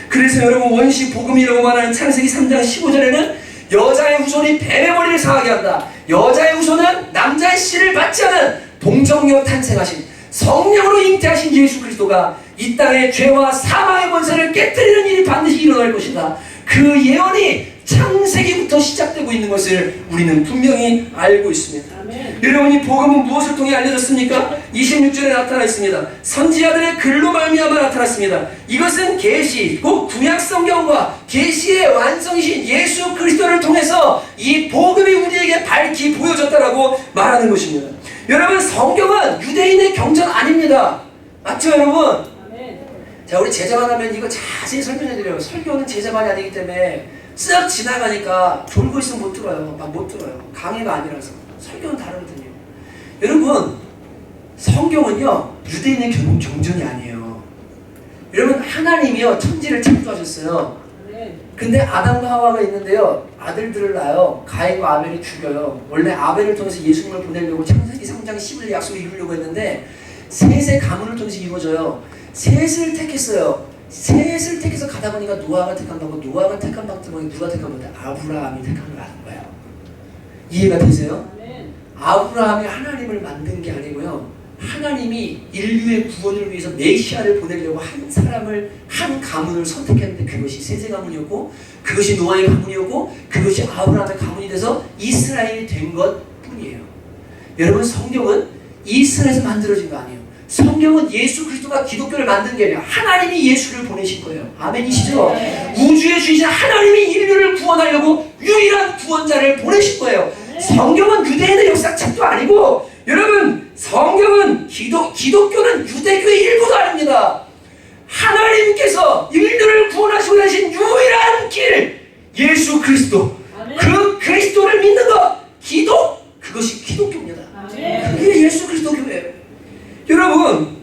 그래서 여러분 원시 복음이라고 말하는 창세기 3장 15절에는 여자의 후손이 뱀의 머리를 상하게 한다. 여자의 후손은 남자의 씨를 받지 않은 동정녀 탄생하신 성령으로 잉태하신 예수 그리스도가 이 땅의 죄와 사망의 권세를 깨뜨리는 일이 반드시 일어날 것이다. 그 예언이 창세기부터 시작되고 있는 것을 우리는 분명히 알고 있습니다. 여러분이 복음은 무엇을 통해 알려졌습니까? 26절에 나타나 있습니다. 선지자들의 글로 말미암아 나타났습니다. 이것은 계시, 곧 구약 성경과 계시의 완성이신 예수 그리스도를 통해서 이 복음이 우리에게 밝히 보여졌다라고 말하는 것입니다. 여러분 성경은 유대인의 경전 아닙니다. 맞죠 여러분? 자 우리 제자만 하면 이거 자세히 설명해드려요. 설교는 제자만이 아니기 때문에 쓱 지나가니까 졸고 있으면 못 들어요. 막 못 들어요. 강의가 아니라서. 설교는 다르거든요. 여러분 성경은요 유대인의 경전이 아니에요. 여러분 하나님이요 천지를 창조하셨어요. 근데 아담과 하와가 있는데요 아들들을 낳아요. 가인과 아벨이 죽여요. 원래 아벨을 통해서 예수님을 보내려고 창세기 3장 11절 약속을 이루려고 했는데 셋의 가문을 통해서 이루어져요. 셋을 택했어요. 셋을 택해서 가다 보니까 노아가 택한 거고, 노아가 택한 방법이 누가 택한 건데 아브라함이 택한 거예요. 이해가 되세요? 아브라함이 하나님을 만든 게 아니고요 하나님이 인류의 구원을 위해서 메시아를 보내려고 한 사람을, 한 가문을 선택했는데 그것이 셋의 가문이었고 그것이 노아의 가문이었고 그것이 아브라함의 가문이 돼서 이스라엘이 된 것 뿐이에요. 여러분 성경은 이스라엘에서 만들어진 거 아니에요. 성경은 예수 그리스도가 기독교를 만든 게 아니라 하나님이 예수를 보내신 거예요. 아멘이시죠? 우주의 주이신 하나님이 인류를 구원하려고 유일한 구원자를 보내신 거예요. 성경은 유대인의 역사책도 아니고, 여러분, 성경은 기독교는 유대교의 일부도 아닙니다. 하나님께서 인류를 구원하시고 계신 유일한 길, 예수 그리스도. 그 그리스도를 믿는 것, 그것이 기독교입니다. 그게 예수 그리스도 교회예요. 여러분,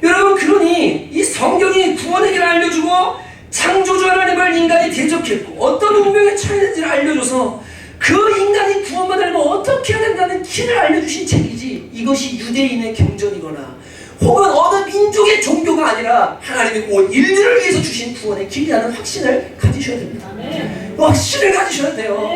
그러니 이 성경이 구원의 길을 알려주고 창조주 하나님을 인간이 대적했고 어떤 운명에 처했는지를 알려줘서 그 인간이 구원받으려면 어떻게 해야 된다는 길을 알려주신 책이지, 이것이 유대인의 경전이거나 혹은 어느 민족의 종교가 아니라 하나님이 온 인류를 위해서 주신 구원의 길이라는 확신을 가지셔야 됩니다. 확신을 가지셔야 돼요.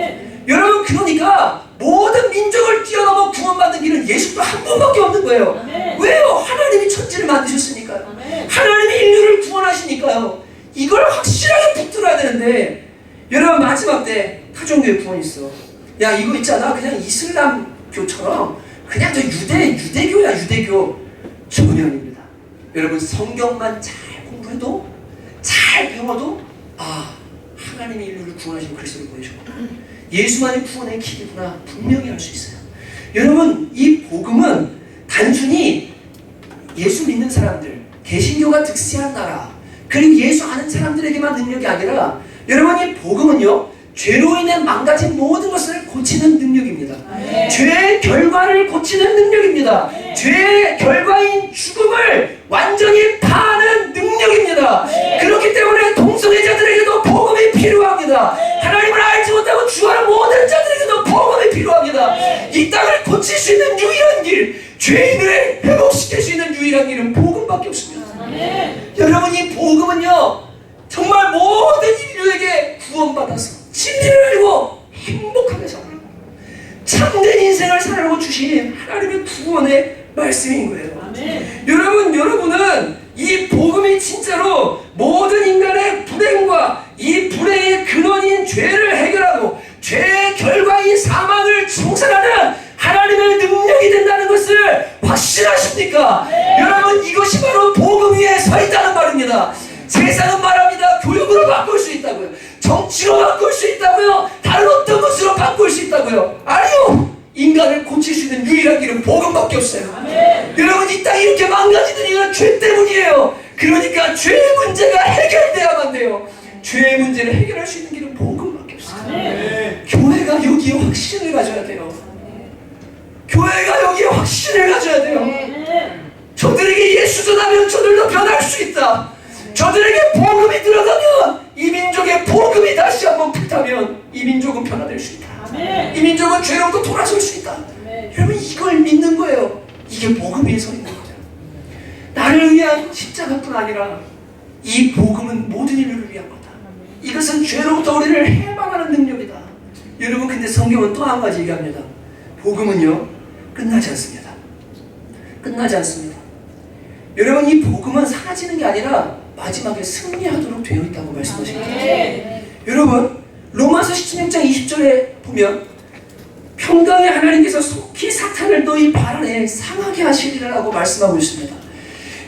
여러분, 그러니까 모든 민족을 뛰어넘어 구원받는 길은 예수도 한 분밖에 없는 거예요. 왜요? 하나님이 천지를 만드셨으니까요. 하나님이 인류를 구원하시니까요. 이걸 확실하게 붙들어야 되는데, 여러분, 마지막 때 타종교의 구원이 있어. 야, 이거 있잖아, 그냥 이슬람교처럼 그냥 저 유대교야, 유대교. 전혀 아닙니다. 여러분, 성경만 잘 공부해도, 잘 배워도, 하나님이 인류를 구원하시고 그리스도를 보내셨구나, 예수만이 구원의 길이구나, 분명히 알 수 있어요. 여러분, 이 복음은 단순히 예수 믿는 사람들, 개신교가 득세한 나라, 그리고 예수 아는 사람들에게만 능력이 아니라, 여러분, 이 복음은요, 죄로 인해 망가진 모든 것을 고치는 능력입니다. 죄의 결과를 고치는 능력입니다. 죄의 결과인 죽음을 완전히 파는 능력입니다. 그렇기 때문에 동성애자들에게도 복음이 필요합니다. 하나님을 알지 못하고 죽어가는 모든 자들에게도 복음이 필요합니다. 이 땅을 고칠 수 있는 유일한 길, 죄인을 회복시킬 수 있는 유일한 길은 복음밖에 없습니다. 여러분, 이 복음은요, 정말 모든 인류에게 구원받아서 진리를 알고 행복하게 살고 참된 인생을 살라고 주신 하나님의 구원의 말씀인 거예요. 여러분은 이 복음이 진짜로 모든 인간의 불행과 이 불행의 근원인 죄를 해결하고 죄의 결과인 사망을 청산하는 하나님의 능력이 된다는 것을 확신하십니까? 여러분, 이것이 바로 복음 위에 서 있다는 말입니다. 세상은 말합니다. 교육으로 바꿀 수 있다고요. 정치로 바꿀 수 있다고요. 다른 어떤 것으로 바꿀 수 있다고요. 아니요. 인간을 고칠 수 있는 유일한 길은 복음밖에 없어요. 여러분, 이 땅이 이렇게 망가지는 이유는 죄 때문이에요. 그러니까 죄의 문제가 해결돼야만 돼요. 죄의 문제를 해결할 수 있는 길은 복음밖에 없어요. 교회가 여기에 확신을 가져야 돼요. 교회가 여기에 확신을 가져야 돼요. 저들에게 예수 전하면 저들도 변할 수 있다. 저들에게 복음이 들어가면, 이 민족의 복음이 다시 한번 불타면 이 민족은 변화될 수 있다. 이 민족은 죄로부터 돌아설 수 있다. 여러분, 이걸 믿는 거예요. 이게 복음 위에 서 있는 거죠. 나를 위한 십자가뿐 아니라 이 복음은 모든 인류를 위한 거다. 이것은 죄로부터 우리를 해방하는 능력이다. 여러분, 근데 성경은 또 한 가지 얘기합니다. 복음은요, 끝나지 않습니다. 끝나지 않습니다. 여러분, 이 복음은 사라지는 게 아니라 마지막에 승리하도록 되어 있다고 말씀하십니다. 여러분, 로마서 16장 20절에 보면 평강의 하나님께서 속히 사탄을 너희 발 아래 상하게 하시리라고 말씀하고 있습니다.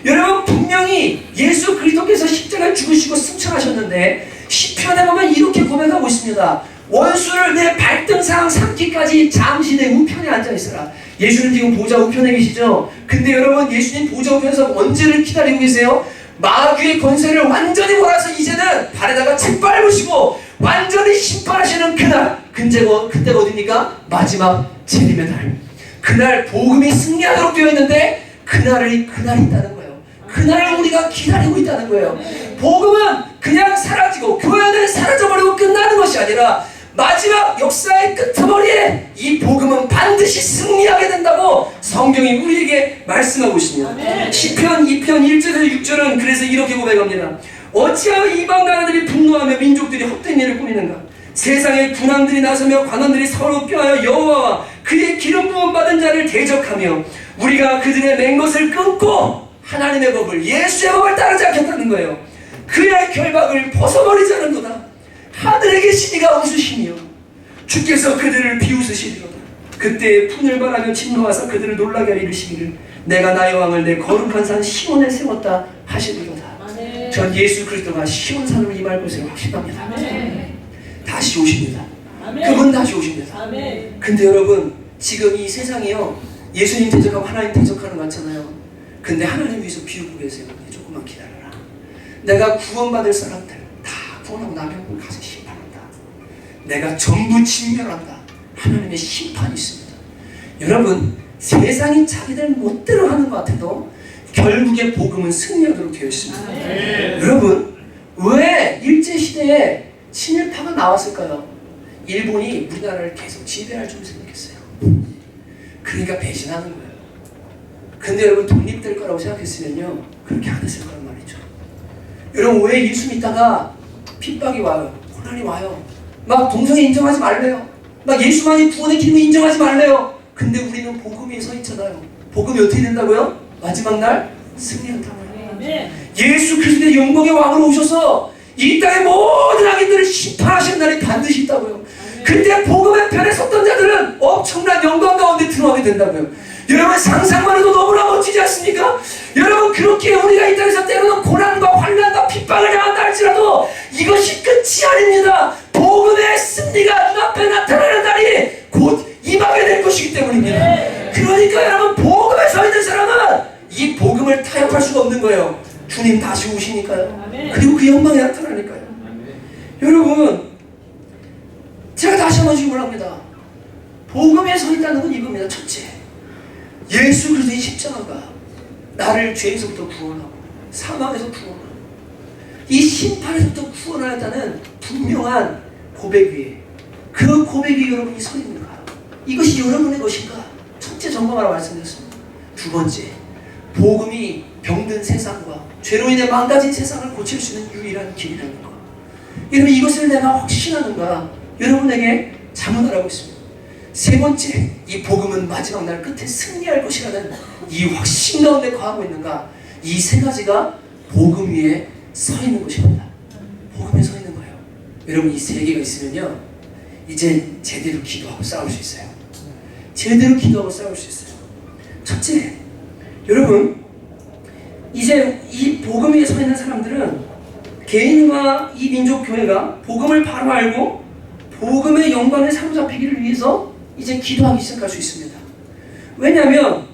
여러분, 분명히 예수 그리스도께서 십자가에 죽으시고 승천하셨는데 시편에 보면 이렇게 고백하고 있습니다. 원수를 내 발등상 삼기까지 잠시 내 우편에 앉아있으라. 예수님 지금 보좌 우편에 계시죠? 근데 여러분, 예수님 보좌 우편에서 언제를 기다리고 계세요? 마귀의 권세를 완전히 몰아서 이제는 발에다가 짓밟으시고 완전히 심판하시는 그날, 그때가 어디입니까? 마지막 재림의 날. 그날 복음이 승리하도록 되어 있는데 그날이 있다는 거예요. 그날을 우리가 기다리고 있다는 거예요. 복음은 그냥 사라지고 교회는 사라져버리고 끝나는 것이 아니라 마지막 역사의 끄트머리에 이 복음은 반드시 승리하게 된다고 성경이 우리에게 말씀하고 있습니다. 시편 2편 1절에서 6절은 그래서 이렇게 고백합니다. 어찌하여 이방 나라들이 분노하며 민족들이 헛된 일을 꾸미는가? 세상의 군왕들이 나서며 관원들이 서로 뼈하여 여호와와 그의 기름 부음 받은 자를 대적하며 우리가 그들의 맹 것을 끊고 하나님의 법을, 예수의 법을 따르지 않겠다는 거예요. 그의 결박을 벗어버리자는 거다. 하늘에 계신 이가 웃으시며 주께서 그들을 비웃으시리로다. 그때 풍을 바라며 진노하사 그들을 놀라게 하여 이르시기를 내가 나의 왕을 내 거룩한 산 시온에 세웠다 하시리로다. 전 예수 그리스도가 시온산으로 임할 것을 확신합니다. 다시 오십니다. 그분 다시 오십니다. 근데 여러분 지금 이 세상이요 예수님 대적하고 하나님 대적하는 거 같잖아요. 근데 하나님 위해서 비우고 계세요. 조금만 기다려라. 내가 구원받을 사람들 다 구원하고 나면 가서 심판한다. 내가 전부 진멸한다. 하나님의 심판이 있습니다. 여러분 세상이 자기들 멋대로 하는 것 같아도 결국에 복음은 승리하도록 되어 있습니다. 여러분 왜 일제시대에 친일파가 나왔을까요? 일본이 우리나라를 계속 지배할 줄 생각했어요. 그러니까 배신하는 거예요. 근데 여러분 독립될 거라고 생각했으면요 그렇게 안 했을 거란 말이죠. 여러분 왜 예수 믿다가 핍박이 와요? 고난이 와요. 막 동성애 인정하지 말래요. 막 예수만이 구원의 기름을 인정하지 말래요. 근데 우리는 복음 위에 서 있잖아요. 복음이 어떻게 된다고요? 마지막 날 승리한다고요. 예수 그리스도의 영광의 왕으로 오셔서 이 땅의 모든 악인들을 심판하시는 날이 반드시 있다고요. 근데 복음의 편에 섰던 자들은 엄청난 영광 가운데 들어가게 된다고요. 여러분 상상만 해도 너무나 멋지지 않습니까? 여러분 그렇게 우리가 이 땅에서 때로는 고난과 환난과 핍박을 당한다 할지라도 이것이 끝이 아닙니다. 복음의 승리가 눈앞에 나타나는 날이 곧 임하게 될 것이기 때문입니다. 그러니까 여러분 복음에 서 있는 사람은 이 복음을 타협할 수가 없는 거예요. 주님 다시 오시니까요. 그리고 그 영광이 나타나니까요. 여러분 제가 다시 한번 질문합니다. 복음에 서 있다는 건 이겁니다. 첫째, 예수 그리스도의 십자가가 나를 죄에서부터 구원하고 사망에서 구원하고 이 심판에서부터 구원하였다는 분명한 고백 위에 그 고백 위에 여러분이 서 있는가? 이것이 여러분의 것인가? 첫째 점검하라고 말씀드렸습니다. 두 번째, 복음이 병든 세상과 죄로 인해 망가진 세상을 고칠 수 있는 유일한 길이라는 것. 여러분 이것을 내가 확신하는가? 여러분에게 자문하라고 있습니다. 세 번째, 이 복음은 마지막 날 끝에 승리할 것이라는 이 확신 가운데 거하고 있는가? 이 세 가지가 복음 위에 서 있는 것입니다. 복음에 서 있는 거예요. 여러분 이 세 개가 있으면요 이제 제대로 기도하고 싸울 수 있어요. 제대로 기도하고 싸울 수 있어요. 첫째, 여러분 이제 이 복음 위에 서 있는 사람들은 개인과 이 민족 교회가 복음을 바로 알고 복음의 영광에 사로잡히기를 위해서 이제 기도하기 시작할 수 있습니다. 왜냐하면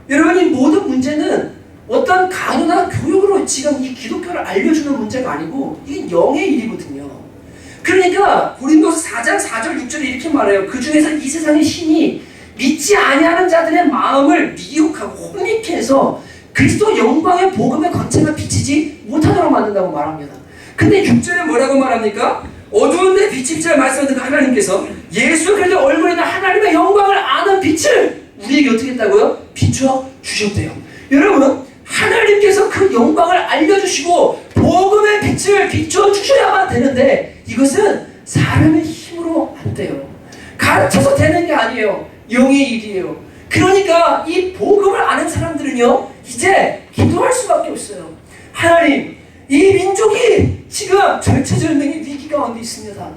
여러분 이 모든 문제는 어떤 강요나 교육으로 지금 이 기독교를 알려주는 문제가 아니고 이게 영의 일이거든요. 그러니까 고린도서 4장 4절 6절에 이렇게 말해요. 그 중에서 이 세상의 신이 믿지 아니하는 자들의 마음을 미혹하고 혼미케 해서 그리스도 영광의 복음의 광채가 비치지 못하도록 만든다고 말합니다. 근데 6절에 뭐라고 말합니까? 어두운 데 빛이 비치라 말씀하신 하나님께서 예수 그리스도 얼굴에 있는 하나님의 영광을 아는 빛을 우리에게 어떻게 했다고요? 비춰 주셨대요. 여러분 하나님께서 그 영광을 알려주시고 복음의 빛을 비춰 주셔야만 되는데 이것은 사람의 힘으로 안 돼요. 가르쳐서 되는 게 아니에요. 영의 일이에요. 그러니까 이 복음을 아는 사람들은요 이제 기도할 수밖에 없어요. 하나님 이 민족이 지금 절체절명의 위기 가운데 있습니다.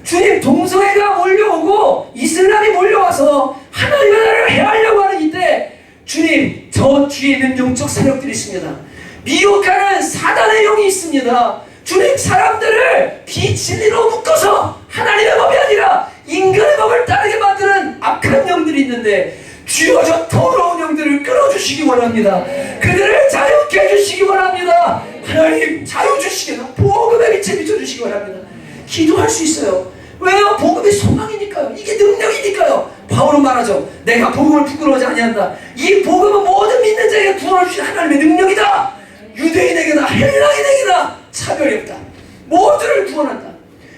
주님 동성애가 몰려오고 이슬람이 몰려와서 하나님의 나라를 해하려고 하는 이때 주님 저 뒤에 있는 영적 세력들이 있습니다. 미혹하는 사단의 영이 있습니다. 주님 사람들을 비진리로 묶어서 하나님의 법이 아니라 인간의 법을 따르게 만드는 악한 영들이 있는데 주여 저 더러운 영들을 끌어주시기 원합니다. 그들을 자유케 해주시기 원합니다. 하나님 자유 주시기 원합니다. 복음의 빛에 비춰주시기 원합니다. 기도할 수 있어요. 왜요? 복음이 소망이니까요. 이게 능력이니까요. 바울은 말하죠. 내가 복음을 부끄러워하지 아니한다. 이 복음은 모든 믿는 자에게 구원을 주신 하나님의 능력이다. 유대인에게나 헬라인에게나 차별이 없다. 모두를 구원한다.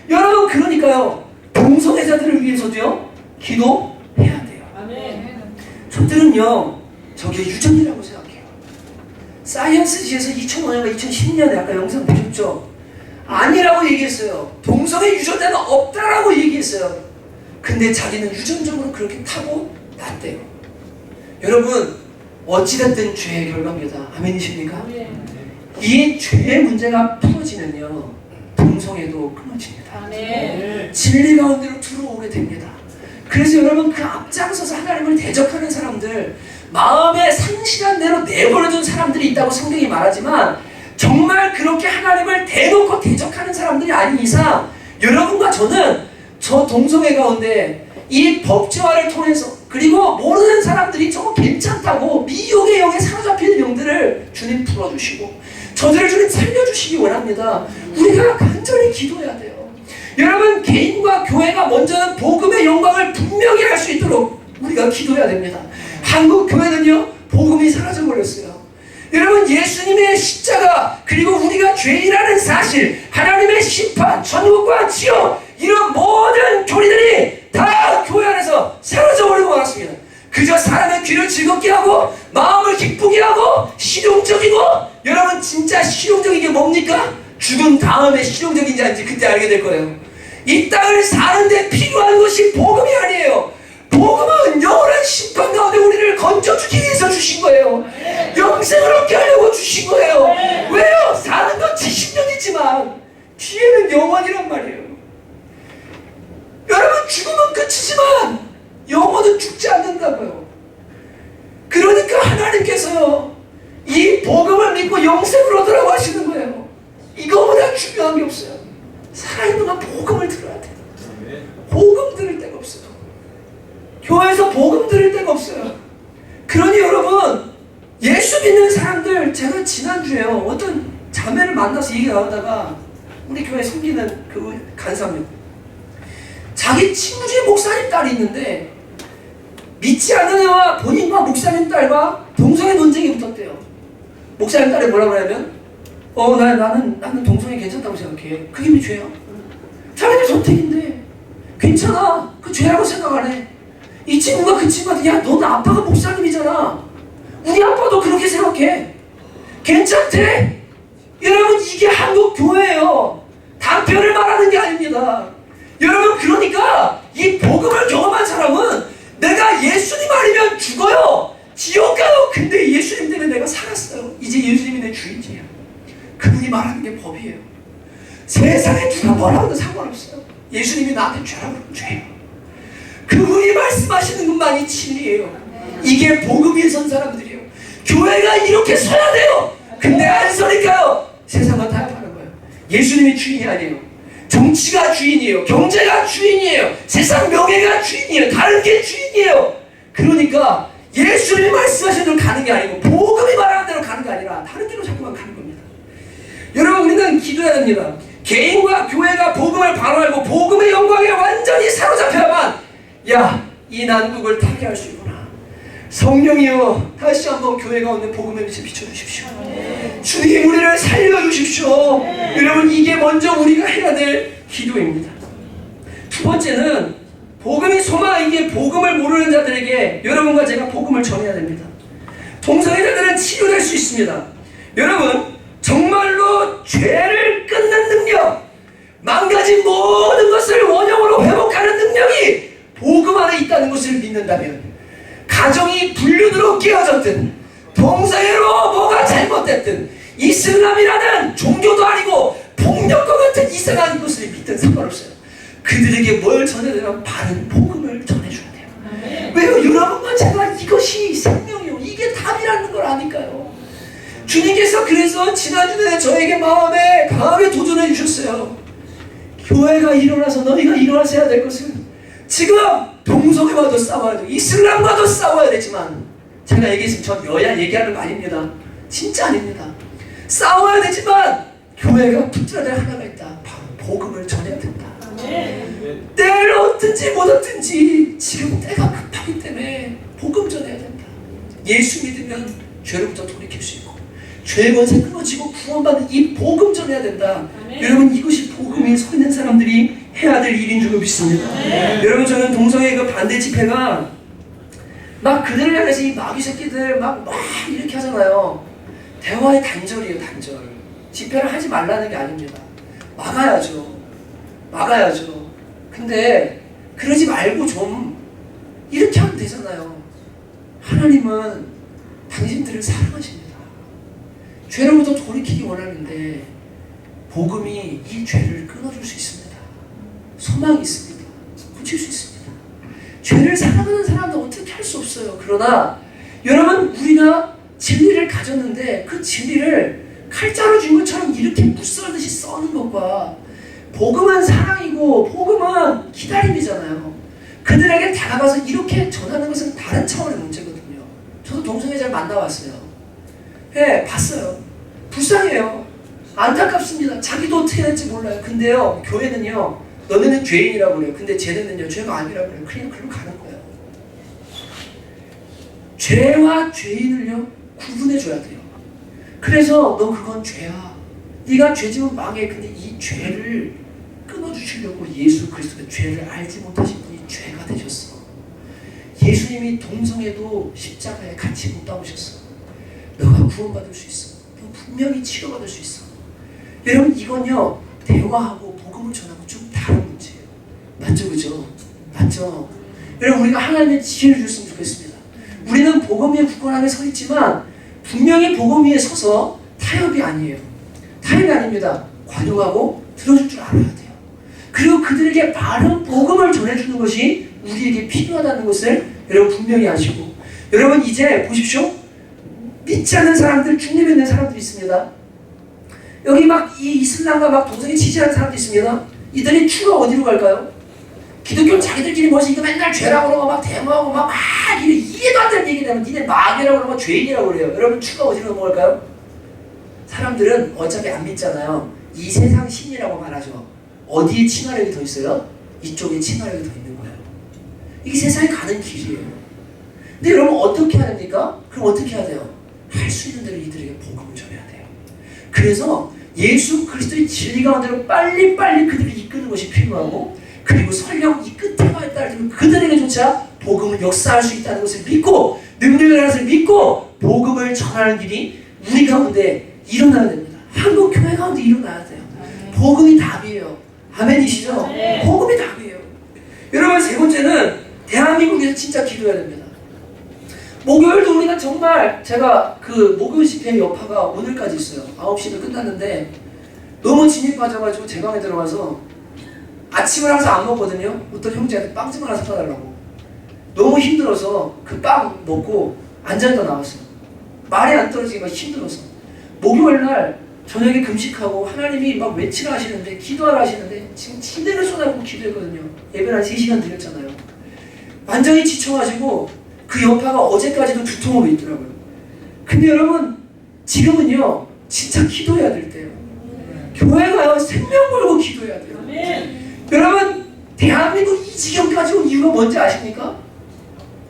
여러분 그러니까요. 동성애자들을 위해서도요. 기도해야 돼요. 저들은요. 저게 유전이라고 생각해요. 사이언스지에서 2005년과 2010년에 아까 영상 보셨죠? 아니라고 얘기했어요. 동성애 유전자는 없다라고 얘기했어요. 근데 자기는 유전적으로 그렇게 타고 났대요. 여러분 어찌됐든 죄의 결과입니다. 아멘이십니까? 이 죄의 문제가 풀어지면요 동성애도 끊어집니다. 진리 가운데로 들어오게 됩니다. 그래서 여러분 그 앞장서서 하나님을 대적하는 사람들, 마음에 상실한 대로 내버려둔 사람들이 있다고 성경이 말하지만 정말 그렇게 하나님을 대놓고 대적하는 사람들이 아닌 이상 여러분과 저는 저 동성애 가운데 이 법제화를 통해서 그리고 모르는 사람들이 저거 괜찮다고 미혹의 영에 사로잡히는 영들을 주님 풀어주시고 저들을 주님 살려주시기 원합니다. 우리가 간절히 기도해야 돼요. 여러분 개인과 교회가 먼저는 복음의 영광을 분명히 할 수 있도록 우리가 기도해야 됩니다. 한국 교회는요 복음이 사라져버렸어요. 여러분 예수님의 십자가 그리고 우리가 죄인이라는 사실, 하나님의 심판, 천국과 지옥 이런 모든 교리들이 다 교회 안에서 사라져버리고 말았습니다. 그저 사람의 귀를 즐겁게 하고 마음을 기쁘게 하고 실용적이고, 여러분 진짜 실용적인 게 뭡니까? 죽은 다음에 실용적인지 아닌지 그때 알게 될 거예요. 이 땅을 사는데 필요한 것이 복음이 아니에요. 복음은 영원한 심판 가운데 우리를 건져주기 위해서 주신 거예요. 영생을 얻게 하려고 주신 거예요. 왜요? 사는 건 70년이지만 뒤에는 영원이란 말이에요. 여러분 죽음은 끝이지만 영혼은 죽지 않는다고요. 그러니까 하나님께서요 이 복음을 믿고 영생을 얻으라고 하시는 거예요. 이거보다 중요한 게 없어요. 살아있는 건 복음을 들어야 돼요. 복음 들을 데가 없어요. 교회에서 복음 들을 데가 없어요. 그러니 여러분 예수 믿는 사람들, 제가 지난주에요 어떤 자매를 만나서 얘기 나오다가 우리 교회 섬기는 그 간사님, 자기 친구 중에 목사님 딸이 있는데 믿지 않는 애와 본인과 목사님 딸과 동성애 논쟁이 붙었대요. 목사님 딸이 뭐라고 하냐면 나는 동성애 괜찮다고 생각해. 그게 왜 죄야? 자기들 선택인데 괜찮아. 그 죄라고 생각 안 해. 이 친구가 그 친구한테 야 너는 아빠가 목사님이잖아. 우리 아빠도 그렇게 생각해. 괜찮대. 여러분 이게 한국 교회예요. 단편을 말하는 게 아닙니다. 여러분 그러니까 이 복음을 경험한 사람은 내가 예수님 아니면 죽어요. 지옥 가요. 근데 예수님 때문에 내가 살았어요. 이제 예수님이 내 주인이야. 그분이 말하는 게 법이에요. 세상에 누가 뭐라 해도 상관없어요. 예수님이 나한테 죄라고 그러면 죄예요. 그분이 말씀하시는 것만이 진리예요. 이게 복음 위에 선 사람들이에요. 교회가 이렇게 서야 돼요. 근데 안 서니까요 세상은 타협하는 거예요. 예수님이 주인이 아니에요. 정치가 주인이에요. 경제가 주인이에요. 세상 명예가 주인이에요. 다른 게 주인이에요. 그러니까 예수님이 말씀하시는 대로 가는 게 아니고 복음이 말하는 대로 가는 게 아니라 다른 길로 자꾸만 가는 겁니다. 여러분 우리는 기도해야 됩니다. 개인과 교회가 복음을 발언하고 복음의 영광에 완전히 사로잡혀야만 이 난국을 타개할 수 있구나. 성령이여 다시 한번 교회 가운데 복음의 빛을 비춰주십시오. 주님 우리를 살려주십시오. 여러분 이게 먼저 우리가 해야 될 기도입니다. 두 번째는 복음이 소망이기에 복음을 모르는 자들에게 여러분과 제가 복음을 전해야 됩니다. 동성애자들은 치료될 수 있습니다. 여러분 정말로 죄를 끊는 능력, 망가진 모든 것을 원형으로 회복하는 능력이 복음 안에 있다는 것을 믿는다면, 가정이 불륜으로 깨어졌든 동성애로 뭐가 잘못됐든 이슬람이라는 종교도 아니고 폭력과 같은 이상한 것을 믿든 상관없어요. 그들에게 뭘 전해야 되면 바른 복음을 전해줘야 돼요. 왜요? 여러분과 제가 이것이 생명이요 이게 답이라는 걸 아니까요. 주님께서 그래서 지난주에 저에게 마음에 강하게 도전해 주셨어요. 교회가 일어나서 너희가 일어나서 해야 될 것은 지금 동성애와도 싸워야 돼. 이슬람과도 싸워야 되지만, 제가 얘기했으면 전 여야 얘기하는 거 아닙니다. 진짜 아닙니다. 싸워야 되지만 교회가 붙들어야 될 하나가 있다. 바로 복음을 전해야 된다. 때를 얻든지 못 얻든지 지금 때가 급하기 때문에 복음 전해야 된다. 예수 믿으면 죄로부터 돌이킬 수 있고 죄의 권세 끊어지고 구원받는 이 복음 전해야 된다. 여러분 이것이 복음에 서 있는 사람들이 해야 될 일인 줄 믿습니다. 여러분 저는 동성애 그 반대 집회가 막 그들을 향해서 이 마귀 새끼들 막 이렇게 하잖아요. 대화의 단절이에요. 단절. 집회를 하지 말라는 게 아닙니다. 막아야죠. 근데 그러지 말고 좀 이렇게 하면 되잖아요. 하나님은 당신들을 사랑하십니다. 죄로부터 돌이키기 원하는데 복음이 이 죄를 끊어줄 수 있습니다. 소망이 있습니다. 고칠 수 있습니다. 죄를 사랑하는 사람도 어떻게 할 수 없어요. 그러나 여러분, 우리가 진리를 가졌는데 그 진리를 칼자루 준 것처럼 이렇게 무썰듯이 써는 것과 복음은 사랑이고 복음은 기다림이잖아요. 그들에게 다가가서 이렇게 전하는 것은 다른 차원의 문제거든요. 저도 동성애자를 만나봤어요. 예, 봤어요. 불쌍해요. 안타깝습니다. 자기도 어떻게 해야 할지 몰라요. 근데요, 교회는요, 너네는 죄인이라고 그래요. 근데 쟤네는요, 죄가 아니라고 그래요. 그냥 그걸로 가는 거예요. 죄와 죄인을요, 구분해줘야 돼요. 그래서 너 그건 죄야. 네가 죄지면 망해. 근데 이 죄를 끊어주시려고 예수 그리스도의 죄를 알지 못하신 분이 죄가 되셨어. 예수님이 동성애도 십자가에 같이 못 박으셨어. 너가 구원받을 수 있어. 너 분명히 치료받을 수 있어. 여러분, 이건요, 대화하고 복음을 전하고 좀 다른 문제예요. 맞죠? 그죠? 맞죠? 여러분, 우리가 하나님의 지혜를 줬으면 좋겠습니다. 우리는 복음 위에 굳건하게 서 있지만 분명히 복음 위에 서서 타협이 아니에요. 타협이 아닙니다. 관용하고 들어줄 줄 알아야 돼요. 그리고 그들에게 바른 복음을 전해주는 것이 우리에게 필요하다는 것을 여러분 분명히 아시고, 여러분 이제 보십시오. 믿지 않는 사람들, 중립에 있는 사람들이 있습니다. 여기 막 이 이슬람과 막 동성애 지지하는 사람들이 있습니다. 이들이 추가 어디로 갈까요? 기독교는 자기들끼리 뭐지 이거 맨날 죄라고 그러고 막 대모하고 막 이해도 안 되는 얘기 되면 니네 마귀라고 그러고 죄인이라고 그래요. 여러분 추가 어디로 넘어갈까요? 사람들은 어차피 안 믿잖아요. 이 세상 신이라고 말하죠. 어디에 친화력이 더 있어요? 이쪽에 친화력이 더 있는 거예요. 이게 세상에 가는 길이에요. 근데 여러분 어떻게 해야 됩니까? 그럼 어떻게 해야 돼요? 할 수 있는 대로 이들에게 복음을 전해야 돼요. 그래서 예수 그리스도의 진리 가운데로 빨리빨리 그들을 이끄는 것이 필요하고, 그리고 설령 이 끝에 따르면 그들에게조차 복음을 역사할 수 있다는 것을 믿고, 능력을 하는 것을 믿고 복음을 전하는 일이 우리 가운데 일어나야 됩니다. 한국 교회 가운데 일어나야 돼요. 복음이 답이에요. 아멘이시죠? 복음이 답이에요. 여러분, 세 번째는 대한민국에서 진짜 기도해야 됩니다. 목요일도 우리가 정말, 제가 그 목요일 집회 여파가 오늘까지 있어요. 9시는 끝났는데 너무 진이 빠져가지고 제 방에 들어가서 아침을 항상 안 먹거든요. 어떤 형제한테 빵 좀 하나 사다 달라고. 너무 힘들어서 그 빵 먹고 앉아있다 나왔어요. 말이 안 떨어지기가 힘들어서. 목요일날 저녁에 금식하고 하나님이 막 외치라 하시는데, 기도하라 하시는데 지금 침대를 쏟아붓고 기도했거든요. 예배를 한 3시간 드렸잖아요. 완전히 지쳐가지고 그 여파가 어제까지도 두통으로 있더라고요. 근데 여러분, 지금은요 진짜 기도해야 될 때예요. 교회가요 생명 걸고 기도해야 돼요. 여러분, 대한민국 이 지경까지 온 이유가 뭔지 아십니까?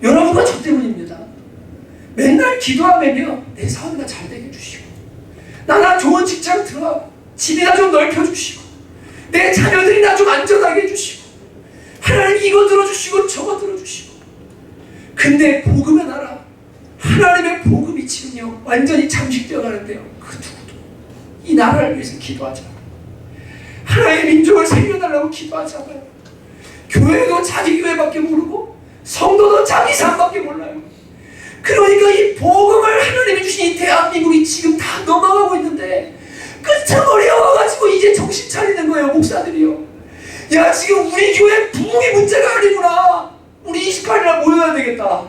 여러분과 저 때문입니다. 맨날 기도하면요 내 사업이나 잘 되게 해주시고, 나 좋은 직장 들어가고, 집이나 좀 넓혀주시고, 내 자녀들이나 좀 안전하게 해주시고, 하나님 이거 들어주시고 저거 들어주시고. 근데 복음의 나라, 하나님의 복음이 지금요 완전히 잠식되어 가는데요, 그 누구도 이 나라를 위해서 기도하지 않아요. 하나님의 민족을 살려달라고 기도하지 않아요. 교회도 자기 교회밖에 모르고 성도도 자기 삶밖에 몰라요. 그러니까 이 복음을 하나님이 주신 이 대한민국이 지금 다 넘어가고 있는데 끝머리 와가지고 이제 정신 차리는 거예요. 목사들이요. 야, 지금 우리 교회 부흥이 문제가 아니구나. 우리 28일날 모여야 되겠다.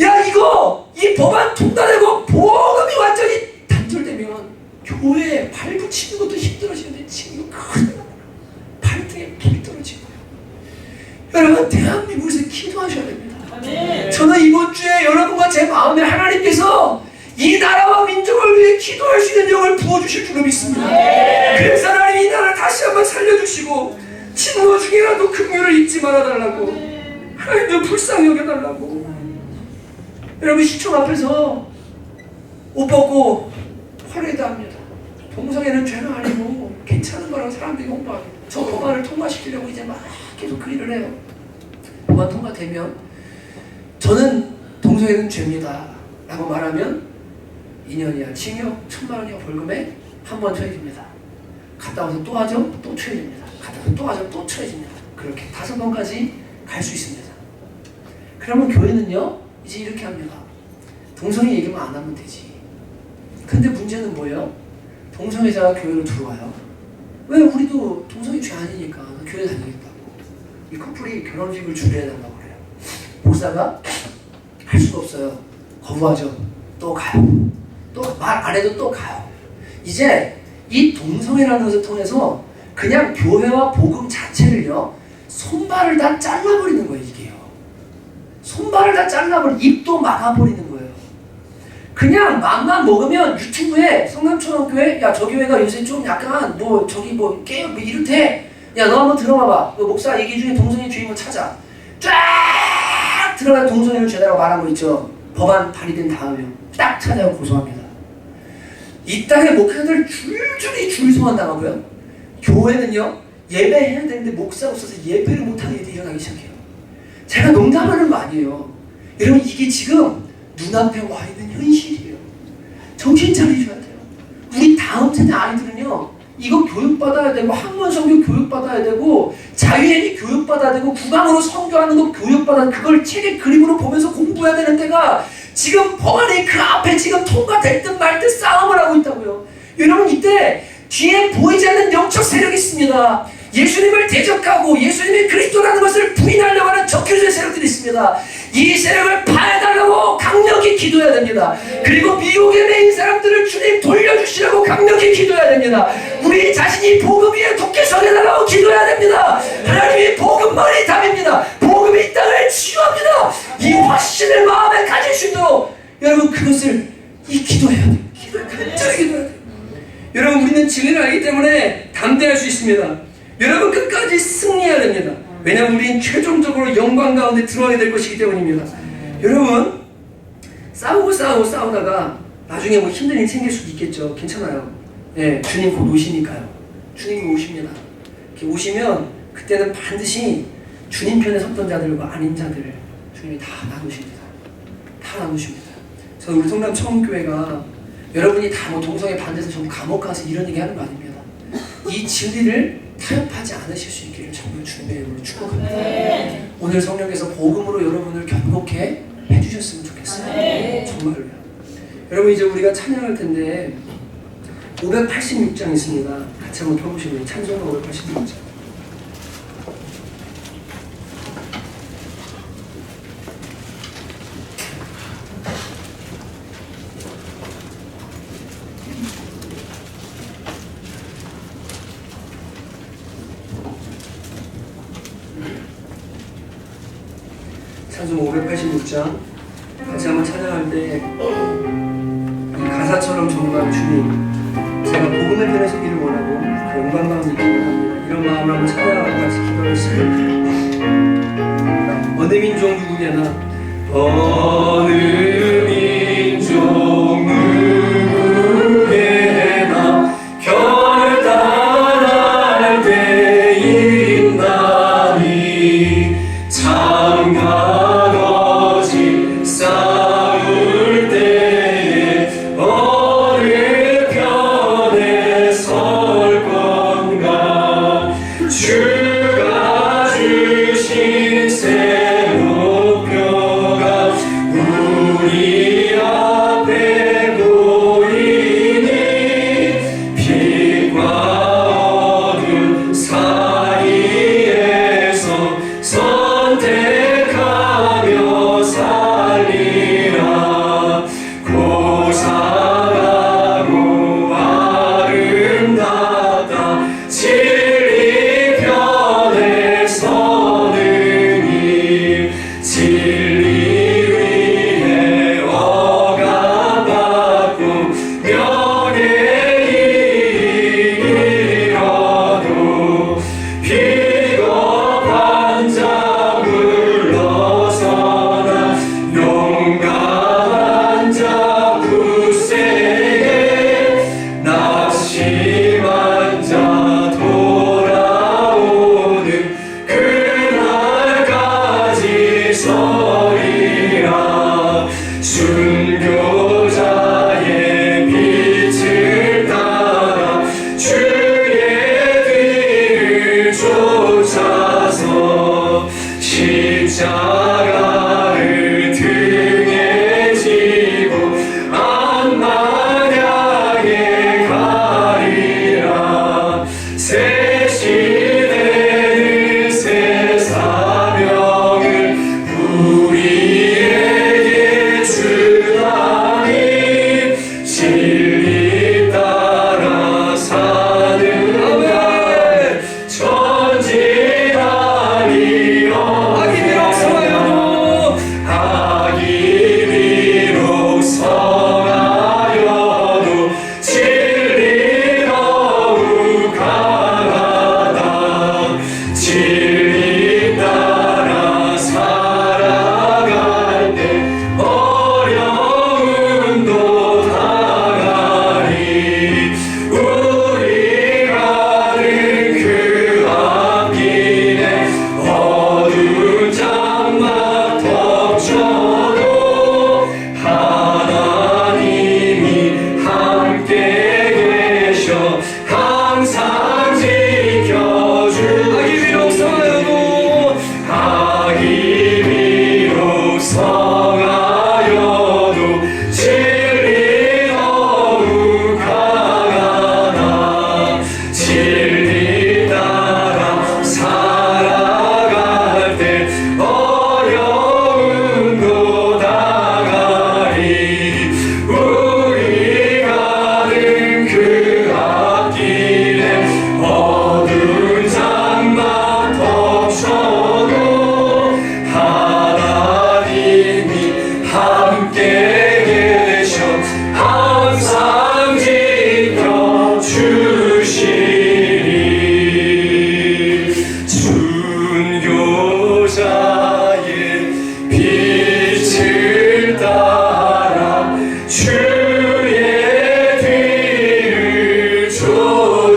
야, 이거 이 법안 통과되고 복음이 완전히 단절되면 교회에 발 붙이는 것도 힘들어지는데 지금 큰일 나구나. 발등에 불이 떨어지고요. 여러분, 대한민국에서 기도하셔야 됩니다. 저는 이번 주에 여러분과 제 마음에 하나님께서 이 나라와 민족을 위해 기도할 수 있는 영을 부어주실 줄로 믿습니다. 그래서 하나님 이 나라를 다시 한번 살려주시고, 친구 중이라도 긍휼을 잊지 말아달라고, 하나님 좀 불쌍히 여겨달라고. 여러분, 시청 앞에서 옷 벗고 화려해도 합니다. 동성애는 죄가 아니고 괜찮은 거라고 사람들이 홍보하고, 저 법안을 통과시키려고 이제 막 계속 그 일을 해요. 법안 통과되면 저는 동성애는 죄입니다 라고 말하면 2년이야 징역 1,000,000원이야 벌금에 한 번 처해집니다. 갔다 와서 또 하죠? 또 처해집니다. 갔다 와서 또 하죠? 또 처해집니다. 그렇게 5번까지 갈 수 있습니다. 그러면 교회는요 이제 이렇게 합니다. 동성애 얘기만 안 하면 되지. 근데 문제는 뭐예요? 동성애자가 교회로 들어와요. 왜? 우리도 동성애 죄 아니니까 교회 다니겠다고. 이 커플이 결혼식을 준비해달라고 그래요. 목사가 할 수가 없어요. 거부하죠. 또 가요. 또 말 안 해도 또 가요. 이제 이 동성애라는 것을 통해서 그냥 교회와 복음 자체를요, 손발을 다 잘라버리는 거예요, 이게요. 손발을 다 잘라버리고 입도 막아버리는 거예요. 그냥 맘만 먹으면 유튜브에 성남초등교회, 야, 저 교회가 요새 좀 약간 뭐 저기 뭐 깨요 뭐 이렇대. 야, 너 한번 들어봐봐. 그 목사 얘기 중에 동성애 주인공 찾아. 쫙 들어가 동성애를 죄다라고 말한 거 있죠. 법안 발의된 다음에 딱 찾아요. 고소합니다. 이 땅의 목회자들 줄줄이 줄소환당하고요. 교회는요, 예배해야 되는데 목사가 없어서 예배를 못하는 일이 일어나기 시작해요. 제가 농담하는 거 아니에요. 여러분, 이게 지금 눈앞에 와 있는 현실이에요. 정신 차리셔야 돼요. 우리 다음 세대 아이들은요, 이거 교육받아야 되고, 학문 성경 교육받아야 되고, 자유행위 교육받아야 되고, 국왕으로 선교하는 거 교육받아야 되고, 그걸 책의 그림으로 보면서 공부해야 되는 때가 지금 법안이 그 앞에 지금 통과될 듯 말 듯 싸움을 하고 있다고요. 여러분, 이때 뒤에 보이지 않는 영적 세력이 있습니다. 예수님을 대적하고 예수님이 그리스도라는 것을 부인하려고 하는 적그리스도의 세력들이 있습니다. 이 세력을 파해달라고 강력히 기도해야 됩니다. 그리고 미혹에 매인 사람들을 주님 돌려주시라고 강력히 기도해야 됩니다. 우리 자신이 복음 위에 돕게 서해달라고 기도해야 됩니다. 하나님이 복음만이 답입니다. 복음이 이 땅을 치유합니다. 이 확신을 마음에 가질 수 있도록 여러분, 그것을 기도해야 돼요. 간절히 기도해야 돼요. 여러분, 우리는 진리를 알기 때문에 담대할 수 있습니다. 여러분, 끝까지 승리해야 됩니다. 왜냐하면 우리는 최종적으로 영광 가운데 들어가게 될 것이기 때문입니다. 여러분, 싸우다가 나중에 뭐 힘든 일 생길 수도 있겠죠. 괜찮아요. 네, 주님 곧 오시니까요. 주님이 오십니다. 이렇게 오시면 그때는 반드시 주님 편에 섰던 자들과 아닌 자들을 주님이 다 나누십니다. 다 나누십니다. 저는 우리 성남 청교회가 여러분이 다 뭐 동성애 반대해서 전부 감옥 가서 이런 얘기 하는 거 아닙니다. 이 진리를 타협하지 않으실 수 있기를 정말 주님의 이름으로 축복합니다. 오늘 성령께서 복음으로 여러분을 견고케 해주셨으면 좋겠어요. 정말로요. 여러분, 이제 우리가 찬양할 텐데 586장 있습니다. 같이 한번 펴보시면 찬송가 586장. 찬송 586장 같이 한번 찬양할 때 이 가사처럼 정말 주님, 제가 복음의 편에 서기를 원하고 그 영광 가운데 있기를 원합니다. 이런 마음으로 한번 찬양하고 같이 기도했습니다. 어느 민족 누구게나 어느 민족 누구게나 결을 따라할 때 있나니 장가거지 싸울 때에 어느 편에 설 건가 주가 주신 새우뼈가 우리 앞에 보이니 빛과 어둠 사이에서 선택하며 살리라. 고상하고 아름답다 진리 편에 서는 이 진리 위에 억압받고 명예를 잃어도 비겁한 자 물러서나 용감한 자 굳세게 낙심한 자 돌아오는 그날까지 서리라. 순교자의 빛을 따라 주의 뒤를 쫓아서 십자가를 등에 지고 앞마당에 가리라. 새 시대는 새 사명을 우리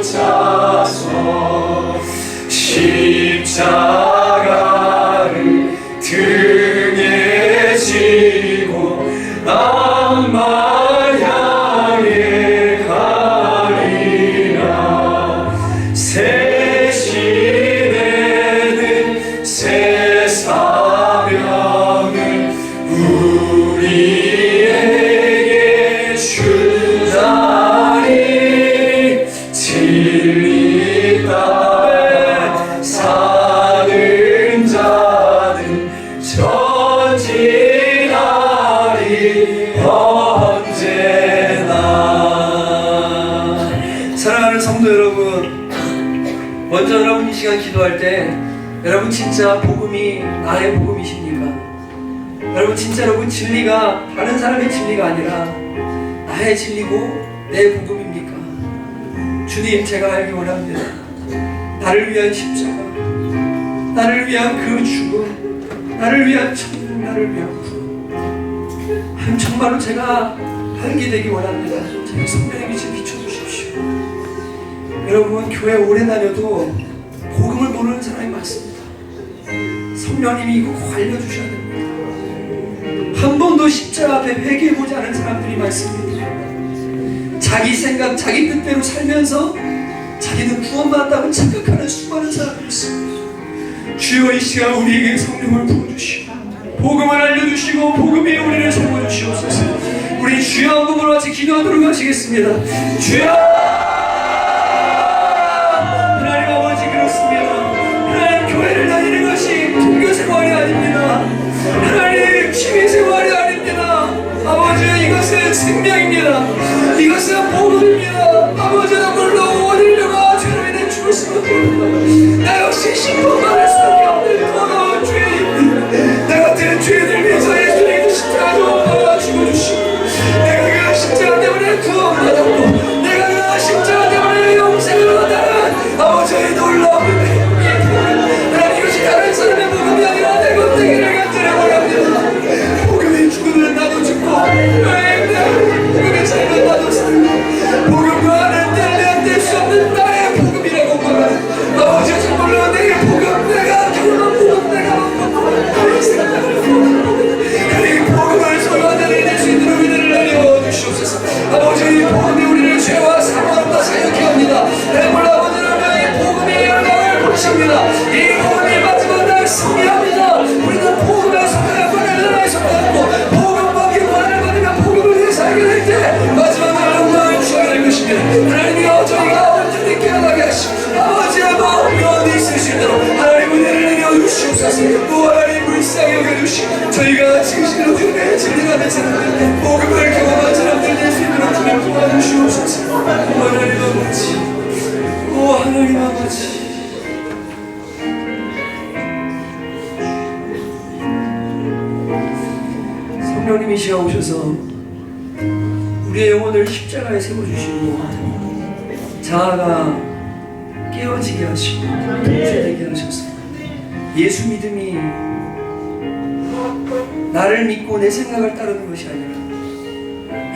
쫓아서 십자가를 등에 지고 악마 향해 가리라. 새 시대는 새 사명을 우리에게 주다니 진리 따라 사는 자는 전진하리 언제나. 사랑하는 성도 여러분, 먼저 여러분 이 시간 기도할 때 여러분 진짜 복음이 나의 복음이십니까? 여러분 진짜 여러분 진리가 다른 사람의 진리가 아니라 나의 진리고 내 복음입니까? 주님, 제가 알기 원합니다. 나를 위한 십자가, 나를 위한 그 죽음, 나를 위한 천국, 나를 위한 구원, 하나님 정말로 제가 알게 되기 원합니다. 제 성령의 빛을 비춰주십시오. 여러분 교회 오래 다녀도 복음을 모르는 사람이 많습니다. 성령님이 이거 꼭 알려주셔야 됩니다. 한 번도 십자가 앞에 회개해보지 않은 사람들이 많습니다. 자기 생각, 자기 뜻대로 살면서 자기는 구원받았다고 착각하는 수많은 사람들이 있습니다. 주여, 이 시간 우리에게 성령을 부어주시고 복음을 알려주시고 복음이 우리를 세워주시옵소서. 우리 주여 한 번으로 같이 기도하도록 하시겠습니다. 주여! 하나님 아버지, 그렇습니다. 하나님 교회를 다니는 것이 종교생활이 아닙니다. 하나님 취미생활이 아닙니다. 아버지, 이것은 생명입니다. 이것은 복음입니다. 아버지, 물론 원인료가 죄로 인해 죽을 수밖에 없습니다. 나 역시 심판받을 수밖에 없는 더러운 죄인입니다. 나 같은 죄인을 위해서 예수님께서 십자가로 받아 죽어주시고 내가 그 십자가 때문에 구원받았고 내가 그 십자가 때문에 영생을 얻는 아버지의 놀라운 복음입니다. 하나님, 이것이 다른 사람의 복음이 아니라 내 것되기를 간절히 원합니다. 복음이 죽으면 나도 죽고 복음이 살면 나도 살고 복음과는 뗄 수 없는 나의 복음이라고 말하는 아버지, 정말로 내 복음, 내가 경험한 복음, 내가 복음, 나의 생각을 하나님 복음을 소유하는 이될 수 있도록 은혜를 내려주시옵소서. 아버지, 복음이 우리를 죄와 사망과 사역케 합니다. 해물 아버지라면 이 복음이 열방을 고칩니다. 이 복음이 마지막 날 승리합니다. 우리는 복음에 속하여 하나님에 속하였고 복음밖에 원한을 받으면 복음을 위해서 해결할 때 마지막 날 영광을 주셔야 될 것입니다. 하나님이여, 저희가 온전히 깨어나게 하시고 아버지의 마음이 어디 있을 수 있도록 하나님 은혜를 내려주시옵소서. 또 하나님 불쌍히 여겨주시고 저희가 진실로 주님의 진리가 된 사람들, 복음을 경험한 사람들 될 수 있도록 주님 도와주시옵소서. 하나님 아버지, 오 하나님 아버지, 성령님이 시가 오셔서 우리의 영혼을 십자가에 세워주시고 자아가 깨어지게 하시고 동체되게 하셔서 예수 믿음이 나를 믿고 내 생각을 따르는 것이 아니라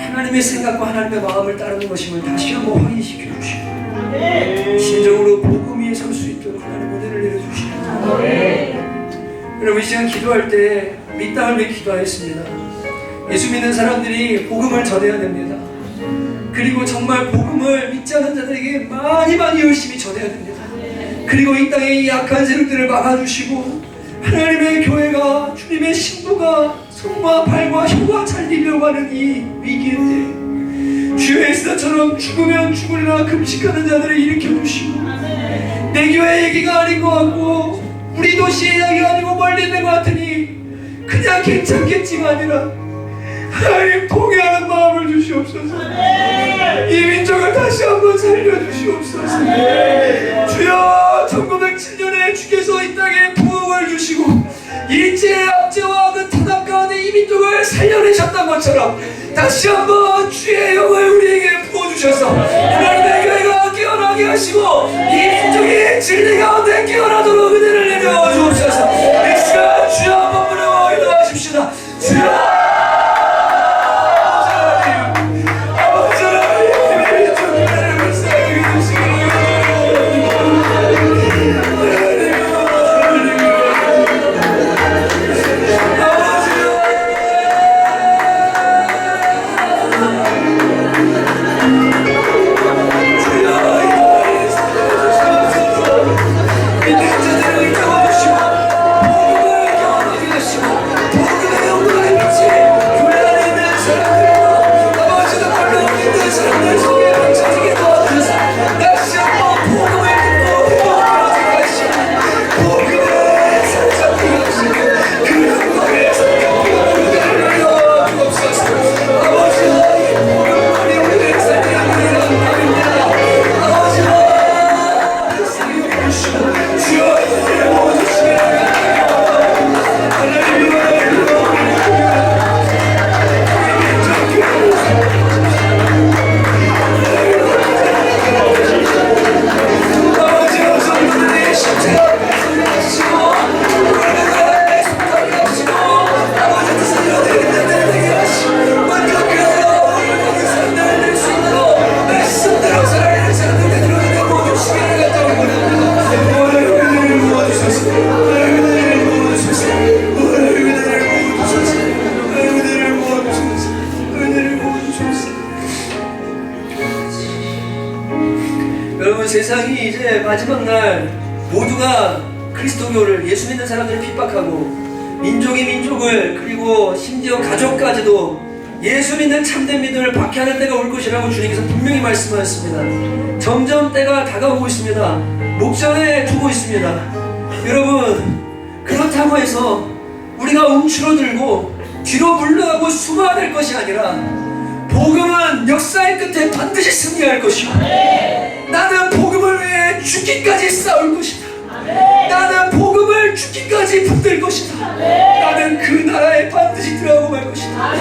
하나님의 생각과 하나님의 마음을 따르는 것임을 다시 한번 확인시켜 주시고 진정으로 복음 위에 설 수 있도록 하나님 은혜를 내려주시고 여러분, 이 시간 기도할 때 믿다을 위해 기도하였습니다. 예수 믿는 사람들이 복음을 전해야 됩니다. 그리고 정말 복음을 믿지 않는 자들에게 많이 열심히 전해야 됩니다. 그리고 이 땅의 약한 세력들을 막아주시고 하나님의 교회가, 주님의 신부가 손과 발과 혀가 잘 밀려고 하는 이 위기의 때 주의 에스더처럼 죽으면 죽으리라 금식하는 자들을 일으켜주시고 내 교회 얘기가 아닌 것 같고 우리 도시의 이야기가 아니고 멀리 있는 것 같으니 그냥 괜찮겠지가 아니라 하나님 통회하는 마음을 주시옵소서. 이 민족을 다시 한번 살려주시옵소서. 주여, 1907년에 주께서 이 땅에 부흥을 주시고 일제의 압제와 그 타락 가운데 이 민족을 살려내셨던 것처럼 다시 한번 주의 영을 우리에게 부어주셔서 하나님의 교회가 깨어나게 하시고 이 민족이 진리 가운데 깨어나도록 은혜를 내려 주옵소서. 이 시간 주여 한번 부르고 기도하십시다. 주여, 아버지 하나님, 아버지 하나님, 여러분, 세상이 이제 마지막 날 모두가 그리스도교를, 예수 믿는 사람들을 핍박하고 민족이 민족을, 그리고 심지어 가족까지도 예수 믿는 참된 믿음을 박해하는 때가 올 것이라고 주님께서 분명히 말씀하셨습니다. 점점 때가 다가오고 있습니다. 목전에 두고 있습니다. 여러분, 그렇다고 해서 우리가 움츠러들고 뒤로 물러가고 숨어야 될 것이 아니라 복음은 역사의 끝에 반드시 승리할 것이고, 나는 복음을 위해 죽기까지 싸울 것이다. 나는 복음을 죽기까지 붙들 것이다. 나는 그 나라에 반드시 들어가고 말 것이다.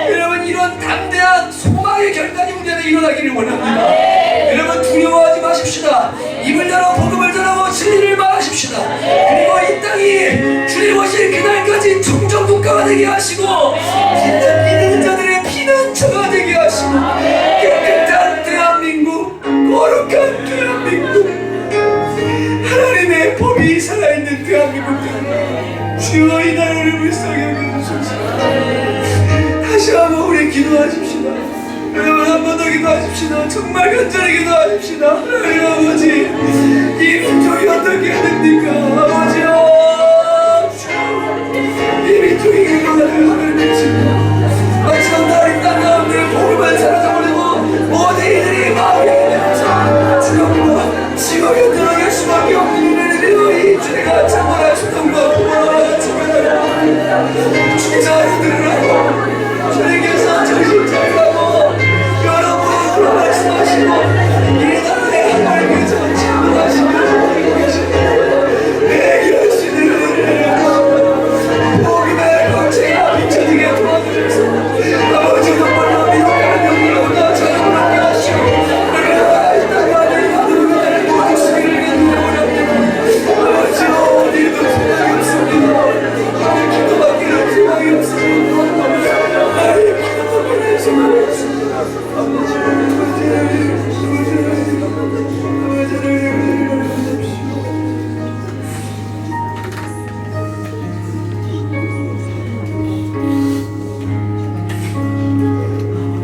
여러분, 이런 담대한 소망의 결단이 우리 안에 일어나기를 원합니다. 여러분, 두려워하지 마십시다. 입을 열어 복음을 전하고 진리를 말하십시다. 그리고 이 땅이 주님 오실 그날까지 청정국가가 되게 하시고 진짜 믿는 자들의 피난처가 되게 하시고 깨끗한 대한민국, 거룩한 대한민국, 하나님의 법이 살아있는 대한민국, 주여 이 나라를 불쌍히 여겨주소서. 다시 한번 우리 기도하십시다. 여러분, 한 번 더 기도하십시다. 정말 간절히 기도하십시다. 하나님 아버지, 이 민족이 어떻게 해야 됩니까? 아버지요, 이 민족이 일어나는 하나님 지금 마지막 날이 땅 가운데 복음을 사라져버리고 모든 이들이 마음이 되면서 주님과 지옥에 들어갈 수밖에 없는 일을 이 죄가 장관할 수동과 부모와 주변을 주자로 들으라고 주님께서 정신 차리라고 여러분으로 말씀하시고 이 나라의 하나님의 정치를 하시며 내 결실을 복음의 광채가 비춰지게 도와주셔서 아버지 정말로 미혹하는 영광보다 자유를 얻게 하시고 우리가 이 땅에 하나님 하늘을 모두 수기를 이루어버렸네. 아버지요, 어디에도 소망이 없습니다. 오늘 기도받기는 소망이 없습니다. 하나님, 기도받기는 소망이 없습니다.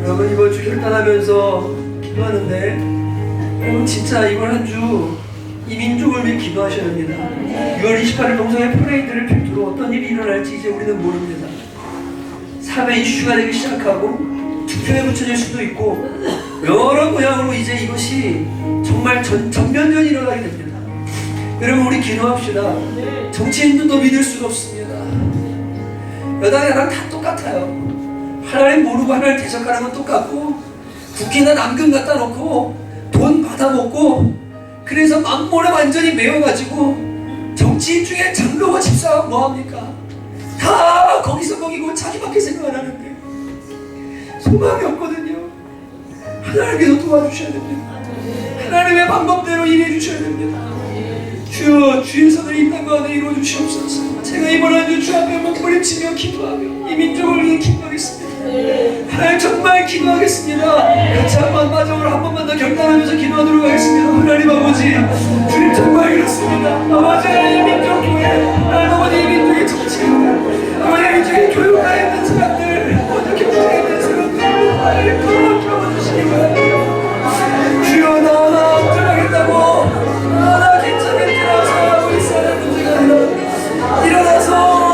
여러분, 이번 주 결단하면서 기도하는데 여러분, 진짜 이번 한 주 이 민족을 위해 기도하셔야 합니다. 6월 28일 동성애 퍼레이드를 필두로 어떤 일이 일어날지 이제 우리는 모릅니다. 사회 이슈가 되기 시작하고 투표에 붙여질 수도 있고 여러 모양으로 이제 이것이 정말 전면전이 일어나게 됩니다. 여러분, 우리 기도합시다. 정치인들도 믿을 수가 없습니다. 여당 야당 다 똑같아요. 하나님 모르고 하나님 대적하는 건 똑같고, 국기나 남금 갖다 놓고 돈 받아먹고, 그래서 만몰에 완전히 매여가지고 정치인 중에 장로가 집사하고 뭐합니까? 다 거기서 거기고 자기밖에 생각 안 하는데 소망이 없거든요. 하나님께서 도와주셔야 됩니다. 하나님의 방법대로 일해 주셔야 됩니다. 주여, 주의 선을 이 땅 가운데 이루어 주시옵소서. 제가 이번 한 주 주 앞에 몸부림치며 기도하며 이 민족을 위해 기도하겠습니다. 하나님, 정말 기도하겠습니다. 같이 한번 마지막으로 한 번만 더 결단하면서 기도하도록 하겠습니다. 하나님 아버지, 주님 정말 그렇습니다. 아버지, 이 민족 교회, 하나님 아버지, 이 민족의 정치인들, 아버지, 이 민족의 교육에 있는 사람들, 모든 경제에 있는 사람들, 하나님 그런 도와주시기 바랍니다. 주여, 나 어쩌겠다고, 나 괜찮겠다 생각하고 있어야 할 문제가 아니라 일어나서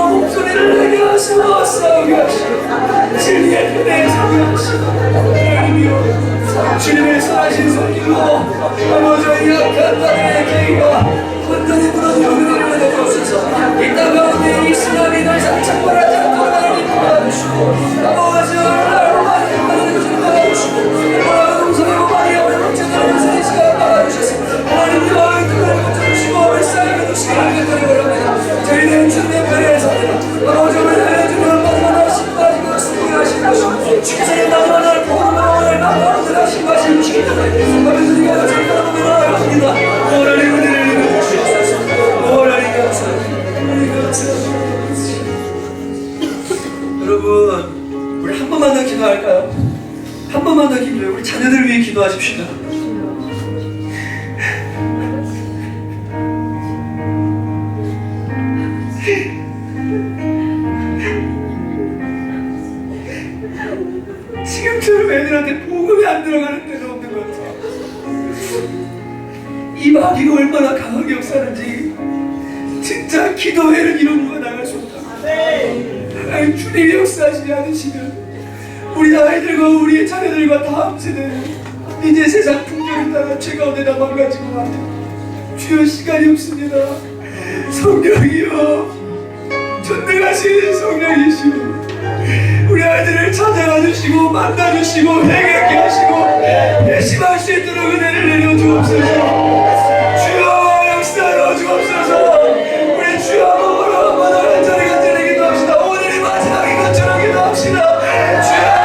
목소리를 내게 하시고 싸우게 하시고 진리의 편에 서게 하시고, 하나님이여, 주님의 선하신 손길로 아버지 약한 땅의 계기가 완전히 무너져 그대로 내려주셔서 이 땅 가운데 이스라엘이 더 이상 창궐하지 않도록 하나님 도와주시고, 아버지 나로 많이 하나님 도와주시고, 뭐라고 동성애고 마리아와 형제들의 인생의 시간을 막아주셔서 하나님 여호와의 뜻을 고쳐주시고 불쌍히 해주시기를 간절히 바랍니다. 저희는 주님의 편에 섭니다. 아버지, 오늘 주님을 만나다 신바지고 승리하신 것이고 주께서는 나만을 보호하고 오늘 나만을 하신 것이 주시기 때문에 아버지, 우리가 절대로 돌아갑니다. 하나님 은혜를 입어주시옵소서. 하나님 감사합니다. 하나님 감사합니다. 여러분, 우리 한 번만 더 기도할까요? 한 번만 더 기도해요. 우리 자녀들을 위해 기도하셔야 이 마귀가 얼마나 강하게 역사하는지 진짜 기도회를 이루어 나갈 수 없다. 하나님 주님이 역사하시지 않으시면 우리 아이들과 우리의 자녀들과 다음 세대는 이제 세상 풍조를 따라 죄 가운데 다 망가지고 같아요. 주여 시간이 없습니다. 성령이여 전능하신 성령이시오 우리 아이들을 찾아가 주시고 만나 주시고 회개하게 하시고 회심할 수 있도록 은혜를 내려 주옵소서. 주여 역사하여 주옵소서. 우리 주여 한번으로 한번 한 자리 한 자리 기도합시다. 오늘이 마지막인 것처럼 기도합시다. 주여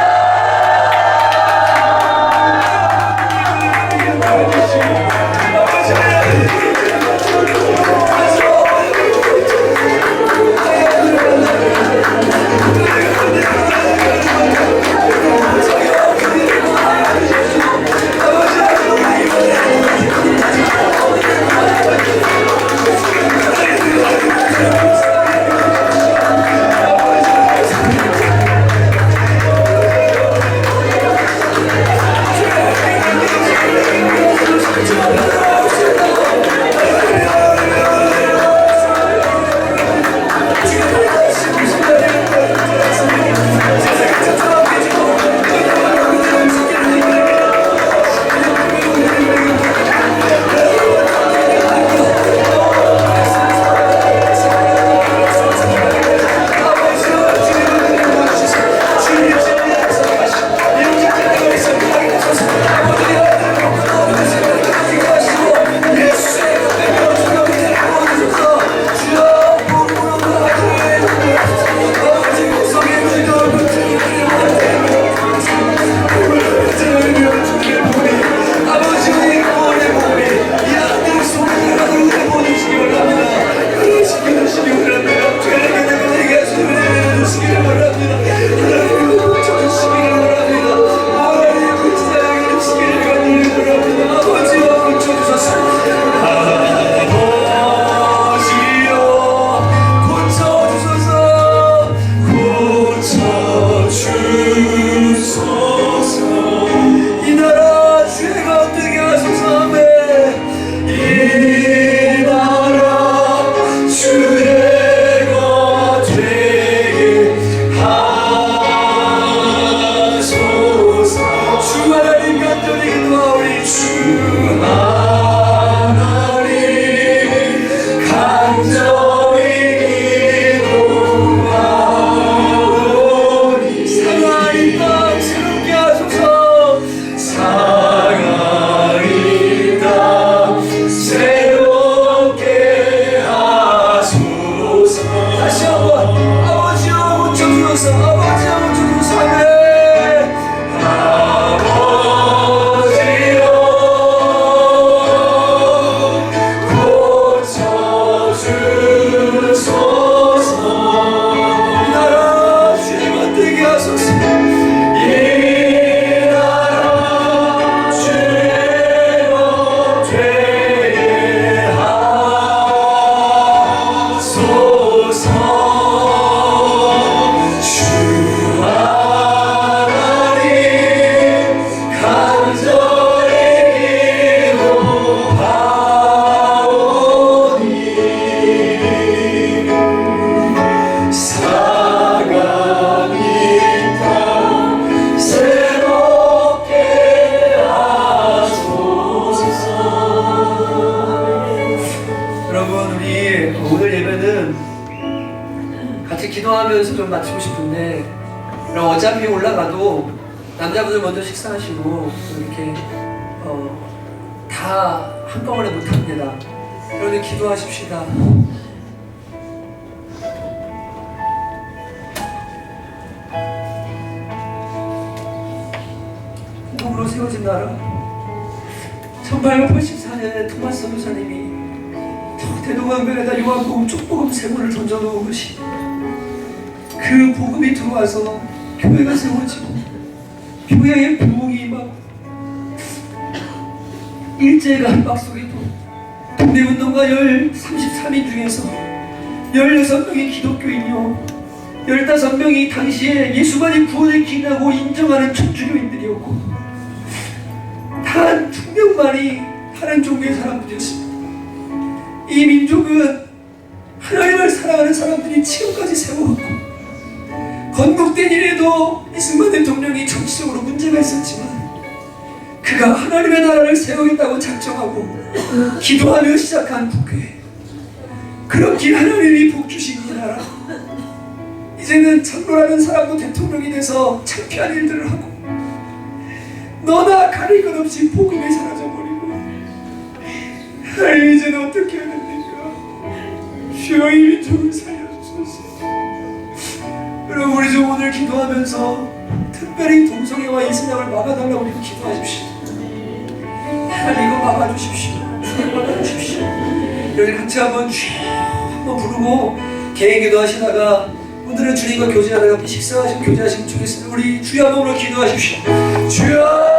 기도하면서 좀 마치고 싶은데 그럼 어차피 올라가도 남자분들 먼저 식사하시고 이렇게 다 한꺼번에 못합니다. 그런데 기도하십시다. 누구로 세워진 나라 1884년에 토마스 목사님이 저 대동강변에다 요한복음 쪽복음 세모를 던져놓은 것이 그 복음이 들어와서 교회가 세워지고 교회의 부흥이 막 일제가 압박 속에도 독립운동가 33인 중에서 16명이 기독교인이요 15명이 당시에 예수만이 구원의 길이라고 인정하는 천주교인들이었고 단 2명만이 다른 종교의 사람들이었습니다. 이 민족은 하나님을 사랑하는 사람들이 지금까지 세워왔고, 건국된 이래도 이승만 대통령이 정치적으로 문제가 있었지만 그가 하나님의 나라를 세우겠다고 작정하고 기도하며 시작한 국회, 그렇게 하나님이 복주신 이 나라, 이제는 장로라는 사람도 대통령이 돼서 창피한 일들을 하고 너나 가릴 것 없이 복음이 사라져버리고, 하나님 이제는 어떻게 해야 됩니까? 주여 이 민족을 살려주소서. 여러분, 우리 좀 오늘 기도하면서 특별히 동성애와 이슬람을 막아달라고 우리 기도하십시오. 하나님 이거 막아주십시오. 막아주십시오. 여기 같이 한번 부르고 개인 기도하시다가 오늘은 주님과 교제하다가 식사하시고 교제하시면 좋겠습니다. 우리 주여 한번 기도하십시오. 주여